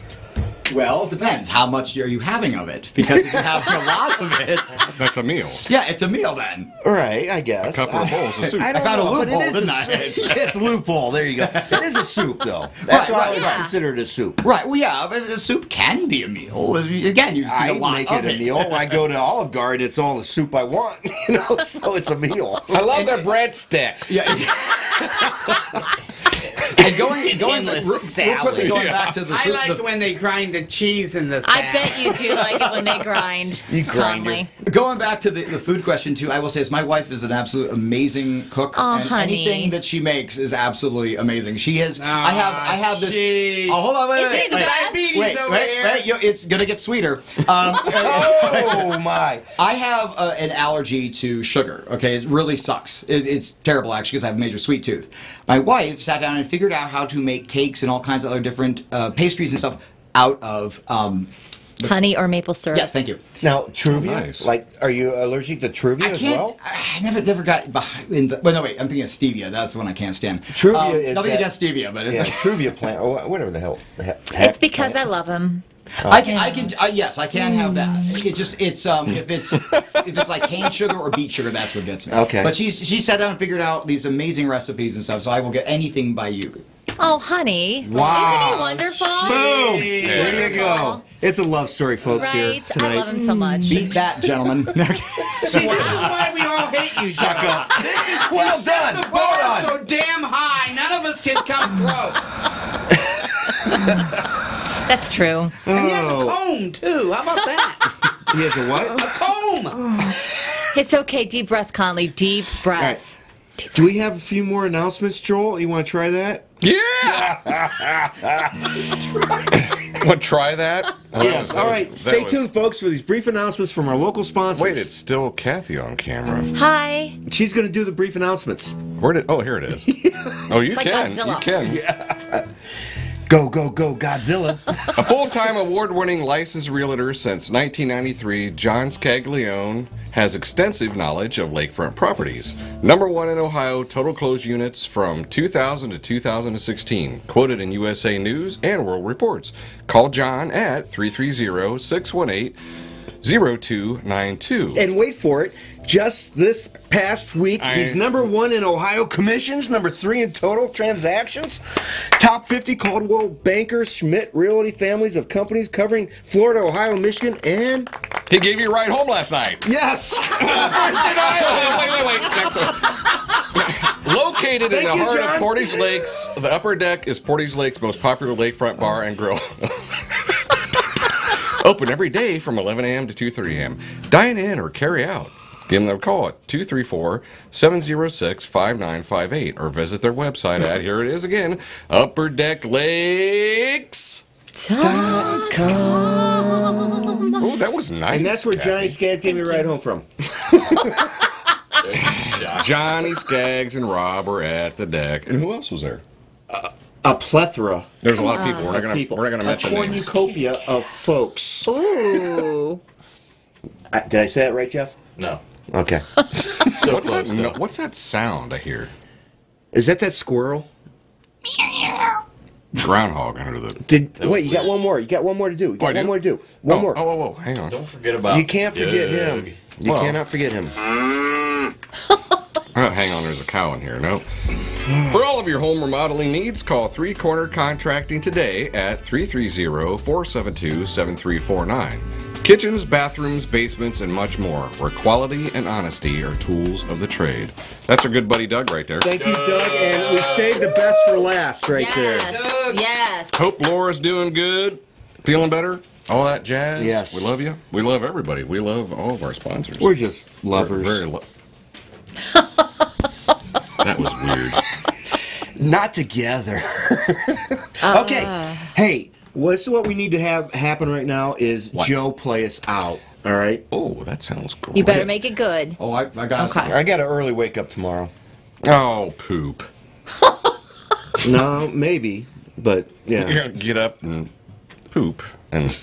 Well, it depends. How much are you having of it? Because if you have a lot of it, that's a meal. yeah, it's a meal then. Right, I guess. A couple of bowls of soup. I found a loophole, but it is didn't I? It's a loophole. There you go. It is a soup, though. That's why I always consider it a soup. Right. Well, yeah, but a soup can be a meal. Again, you just need a lot make of it a meal. I go to Olive Garden, it's all the soup I want, so it's a meal. I love their breadsticks. Yeah. And going Endless real quickly, going salad. back to the I like when they grind the cheese in the I salad. bet you do like it when they grind. You grinder. Conley. Going back to the food question too, I will say this: my wife is an absolute amazing cook, Oh, and honey. anything that she makes is absolutely amazing. She has. I have this. Jeez. Oh, hold on, wait, Is wait, he the wait. best? Diabetes over here. It's gonna get sweeter. Oh my! I have an allergy to sugar. Okay, it really sucks. It's terrible actually because I have a major sweet tooth. My wife sat down and figured out how to make cakes and all kinds of other different pastries and stuff out of. Honey or maple syrup? Yes, thank you. Now, Truvia, nice. like, are you allergic to Truvia as well? I never got behind. Well, no, wait. I'm thinking of stevia. That's the one I can't stand. Truvia is nothing that- against stevia, but it's Yeah, Truvia plant, or whatever the hell. It's because I love him. yes, I can have that. It's if it's like cane sugar or beet sugar, that's what gets me. Okay. But she sat down and figured out these amazing recipes and stuff, so I will get anything by you. Oh, honey. Wow. Isn't he wonderful? Boom! There you go. It's a love story, folks, here Right? tonight. I love him so much. Beat that, gentlemen. See, this is why we all hate you, Suck Joe. up. Well done. The Well bar done. so damn high, none of us can come close. That's true. And he has a Oh. comb, too. How about that? He has a what? A comb. It's okay. Deep breath, Conley. Deep breath. All right. Do we have a few more announcements, Joel? You want to try that? Yeah! Want to try that? Yes. All right. That Stay was- tuned, folks, for these brief announcements from our local sponsors. Wait, it's still Kathy on camera. Hi. She's going to do the brief announcements. Where did? Oh, here it is. Oh, you like can. Godzilla. You can. Go, go, go, Godzilla. A full-time award-winning licensed realtor since 1993, John Scaglione has extensive knowledge of lakefront properties. Number one in Ohio total closed units from 2000 to 2016, quoted in USA News and World Reports. Call John at 330-618-0292. And wait for it. Just this past week, he's number one in Ohio commissions, number 3 in total transactions, top 50 Caldwell Banker Schmidt Realty families of companies covering Florida, Ohio, Michigan, and He gave you a ride home last night. yes, Wait. Next one. Located in Thank the you, heart John. of Portage Lakes, the upper deck is Portage Lakes' most popular lakefront bar and grill. Open every day from 11 a.m. to 2:30 a.m. Dine in or carry out. Give them a call at 234-706-5958 or visit their website at, here it is again, upperdeck.lakes.com. Oh, that was nice. and that's where Kathy. Johnny Scad gave me a ride home from. Johnny, Skaggs, and Rob were at the deck. And who else was there? A plethora There's a lot of people. We're not of people, gonna a mention names. cornucopia of folks. Ooh. Did I say that right, Jeff? No. Okay. So What's close, that, though. what's that sound I hear? Is that squirrel? Groundhog under the. Wait, you got one more. You got one more to do. You got I do? one more to do. One more. Oh, hang on. Don't forget about You can't forget him. Doug. You Well. cannot forget him. Oh, hang on, there's a cow in here. Nope. For all of your home remodeling needs, call Three Corner Contracting today at 330-472-7349. Kitchens, bathrooms, basements, and much more, where quality and honesty are tools of the trade. That's our good buddy Doug right there. Thank you, Doug. And we saved the best for last right there. Yes. Yes. Hope Laura's doing good, feeling better, all that jazz. Yes. We love you. We love everybody. We love all of our sponsors. We're just lovers. Very that was weird. Not together. Okay. Hey, what's what we need to have happen right now is What? Joe play us out. All right. Oh, that sounds great. You better make it good. Oh, I got Okay. I got an early wake up tomorrow. Oh, poop. No, maybe, but You're yeah. gonna get up and poop and.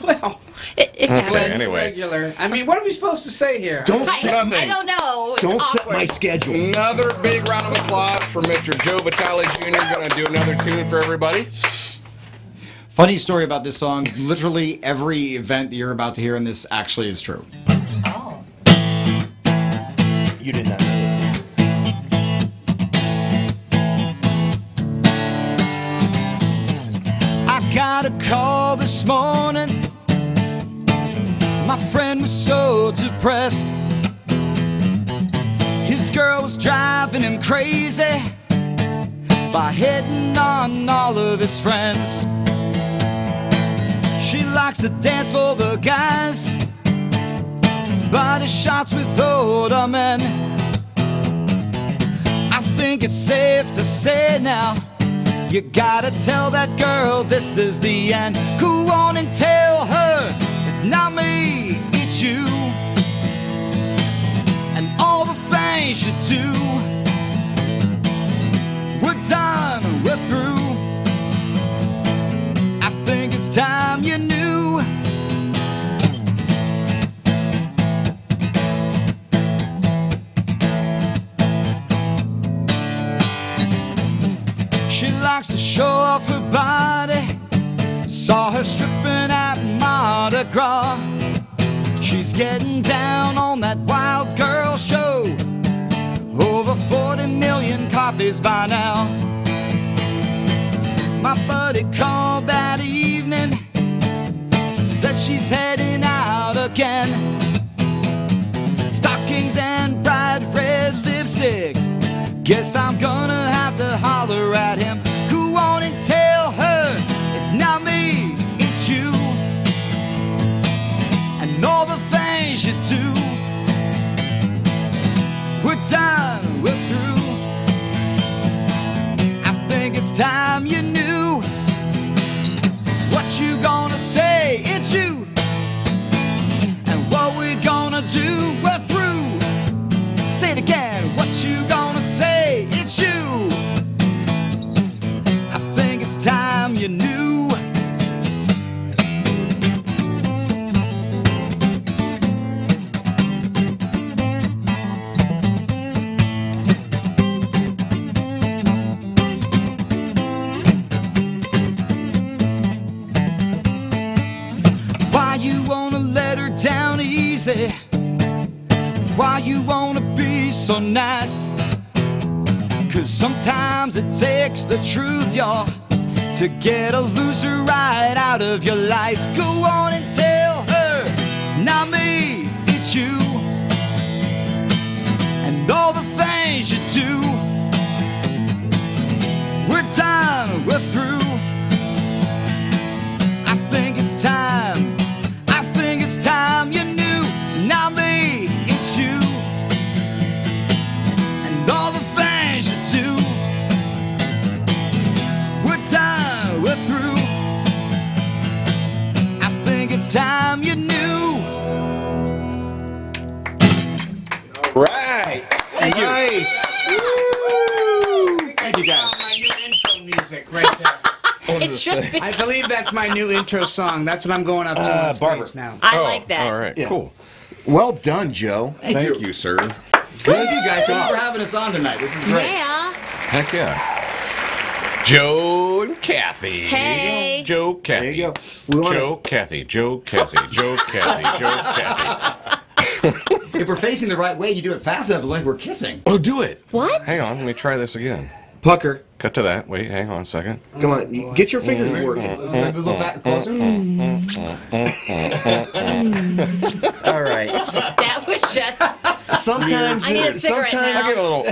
Well, It happens. Okay, anyway. regular. I mean, what are we supposed to say here? Don't I set, don't know. It's don't set awkward. my schedule. Another big round of applause for Mr. Joe Vitale Jr. Gonna do another tune for everybody. Funny story about this song. Literally every event that you're about to hear in this actually is true. Oh. You did not know this. I got a call this morning. My friend was so depressed. His girl was driving him crazy. by hitting on all of his friends. She likes to dance for the guys, body shots with older men. I think it's safe to say now, you gotta tell that girl this is the end. Go on and tell her it's not me, it's you, and all the things you do. We're done, we're through. I think it's time you knew. She likes to show off her body. Saw her stripping at Mardi Gras. She's getting down on that wild girl show. Over 40 million copies by now. My buddy called that evening, said she's heading out again. Stockings and bright red lipstick, guess I'm gonna have to holler at him. Go on and tell her it's not me, it's you, and all the things you do. We're done, we're through. I think it's time you knew. What you gonna say? It's you. And what we gonna do? We're through. Say it again. What you gonna say? It's you. I think it's time you knew. Down easy. Why you wanna be so nice? 'Cause sometimes it takes the truth, y'all, to get a loser right out of your life. Go on and tell her, not me, it's you, and all the things you do. We're done, we're through. I think it's time. It's time you knew, not me, it's you, and all the things you do. We're done, we're through. I think it's time you knew. All right. Thank you. Nice. Thank you guys. My new intro music right there. It should be. I believe that's my new intro song. That's what I'm going up to on Barbara. stage now. I like that. All right, Yeah. cool. Well done, Joe. Thank you, sir. Thank you guys. Thank you for having us on tonight. This is great. Yeah. Heck yeah. Joe and Kathy. Hey. Joe, Kathy. There you go. We wanna- Joe, Kathy. Joe, Kathy. Joe, Kathy. Joe, Kathy. If we're facing the right way, you do it fast enough, like we're kissing. Oh, do it. What? Hang on, let me try this again. Pucker. Cut to that. Wait, hang on a second. Come on. Get your fingers working. A little closer. All right. That was just. Sometimes, I need a cigarette sometimes, now. I get a little.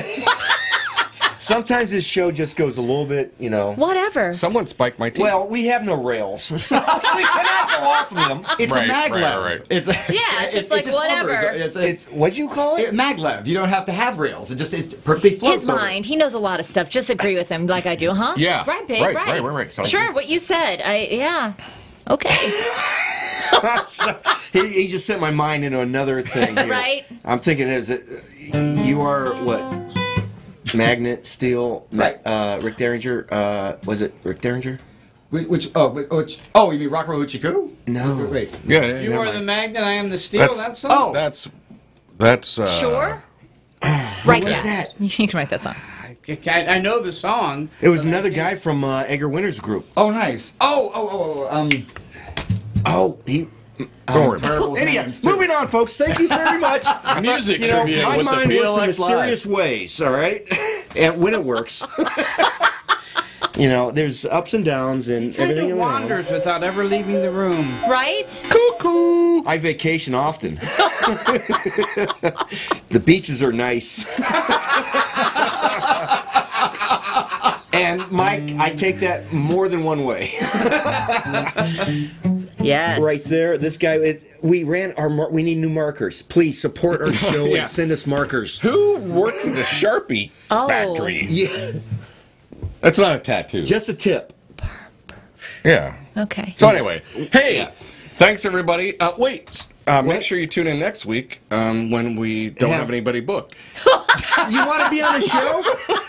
sometimes this show just goes a little bit, you know. Whatever. Someone spiked my teeth. Well, we have no rails, so we cannot go off of them. It's Right, a maglev. right. It's Yeah, it's like just whatever. hovers. It's what'd you call it? maglev. You don't have to have rails. It just it's perfectly floats. His mind. He knows a lot of stuff. Just agree with him like I do, huh? Yeah. Right, babe. Right. Sounds Sure, good. what you said. Yeah. Okay. He just sent my mind into another thing here. Right. I'm thinking, you are what? Magnet, steel, Right. Rick Derringer. Was it Rick Derringer? Which you mean Rock Roll Hoochie Coo? No. Wait. Yeah. You are the magnet, I am the steel. That's- That's song? Oh. That's. Sure? Write What was that. that? You can write that song. I know the song. It was another guy from Edgar Winter's group. Oh, nice. Oh, he. Don't worry about it. Terrible Anyhow, names, too. moving on, folks. Thank you very much. Music You know, trivia my with the mind works in PLX mysterious Live. ways, all right? And when it works. You know, there's ups and downs and Kind everything of around. wanders without ever leaving the room. Right? Cuckoo! I vacation often. The beaches are nice. And Mike, I take that more than one way. Yes. Right there, this guy. We ran our. We need new markers. Please support our show Yeah. and send us markers. Who works the Sharpie factory? Yeah, That's not a tattoo. just a tip. Okay. So anyway, hey, thanks everybody. Make sure you tune in next week when we don't have anybody booked. You want to be on the show?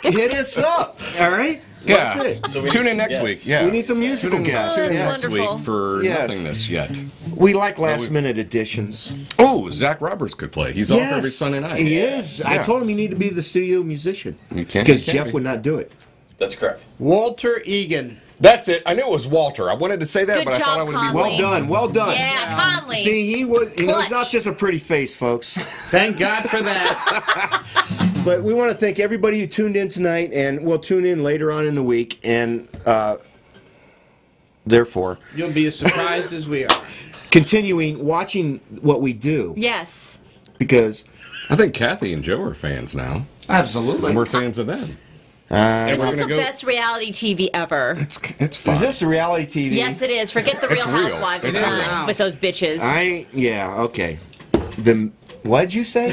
Hit us up. All right. Yeah. That's it. So we Tune need in some next guests. week. Yeah. We need some musical guests. Tune in Yeah. next Wonderful. week for Yes. nothingness yet. We like last minute additions. Oh, Zach Roberts could play. He's off every Sunday night. He is. I Yeah. told him he needed to be the studio musician. You can't- Because you can't Jeff be. would not do it. That's correct. Walter Egan. That's it. I knew it was Walter. I wanted to say that, Good but I thought I job, would be Conley. Well done. Well done. Yeah, Conley. See, he was. You know, it's Clutch. not just a pretty face, folks. Thank God for that. But we want to thank everybody who tuned in tonight, and we'll tune in later on in the week. And therefore, You'll be as surprised as we are. continuing watching what we do, Yes. because I think Kathy and Joe are fans now. Absolutely. And we're fans of them. uh, And This we're is gonna the go. best reality TV ever. It's fun. is this reality TV? Yes, it is. Forget the Real It's real. Housewives It's of real. time with those bitches. Yeah. Okay. What'd you say?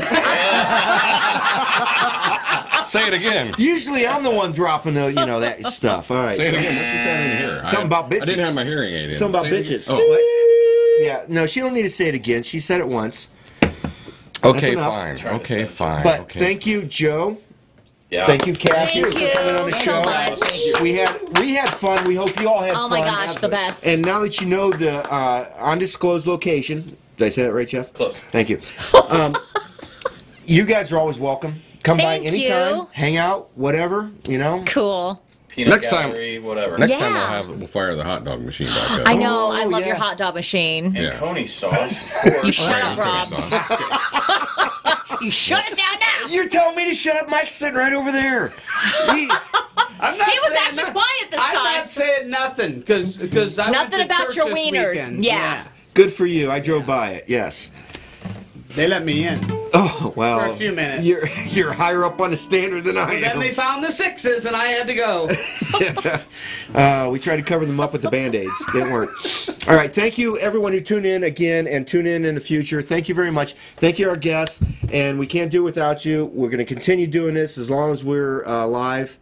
Say it again. Usually I'm the one dropping that stuff. All right. Say it again. What she said in here. Something about bitches. I didn't have my hearing aid in. Something about Say it again. bitches. Oh. What? Yeah. No, she don't need to say it again. She said it once. Okay, enough. fine. Trying to Okay, censor. fine. But okay. thank you, Joe. Yeah. Thank you, Kathy, Thank for coming on the you show. so much. We had fun. We hope you all had Oh fun. my gosh, the best. And now that you know the undisclosed location, did I say that right, Jeff? Close. Thank you. You guys are always welcome. Come by Thank anytime. you. Hang out, whatever. Cool. Peanut Next time- gallery, whatever. Next Yeah. time we'll fire the hot dog machine back up. I know. I Oh, love yeah. your hot dog machine. And Yeah. Coney sauce, of course. You shut Right, up, okay, Rob. so- You shut it down now. You're telling me to shut up? Mike's sitting right over there. I'm not He was saying actually nothing. quiet this I'm time. not saying nothing because I went Nothing to about church your this wieners. weekend. Yeah. Good for you. I drove by it. Yes. They let me in. Oh well. For a few minutes. You're higher up on the standard than I And then am. they found the sixes, and I had to go. We tried to cover them up with the Band-Aids. Didn't work. All right. Thank you, everyone who tuned in again and tune in the future. Thank you very much. Thank you, our guests. And we can't do it without you. We're going to continue doing this as long as we're live.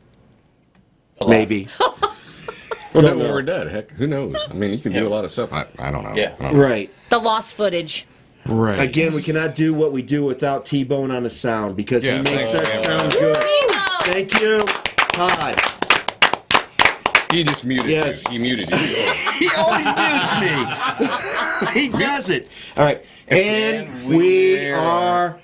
Maybe. Well, Don't then when know. we're dead, heck, who knows? I mean, you can do a lot of stuff. I don't know. Yeah. I don't know. Right. The lost footage. Right. Again, we cannot do what we do without T-Bone on the sound because Yeah, he makes thanks. us sound good. Thank you, Todd. He just muted Yes. you. He muted you. He always mutes me. He does it. All right. And we we're are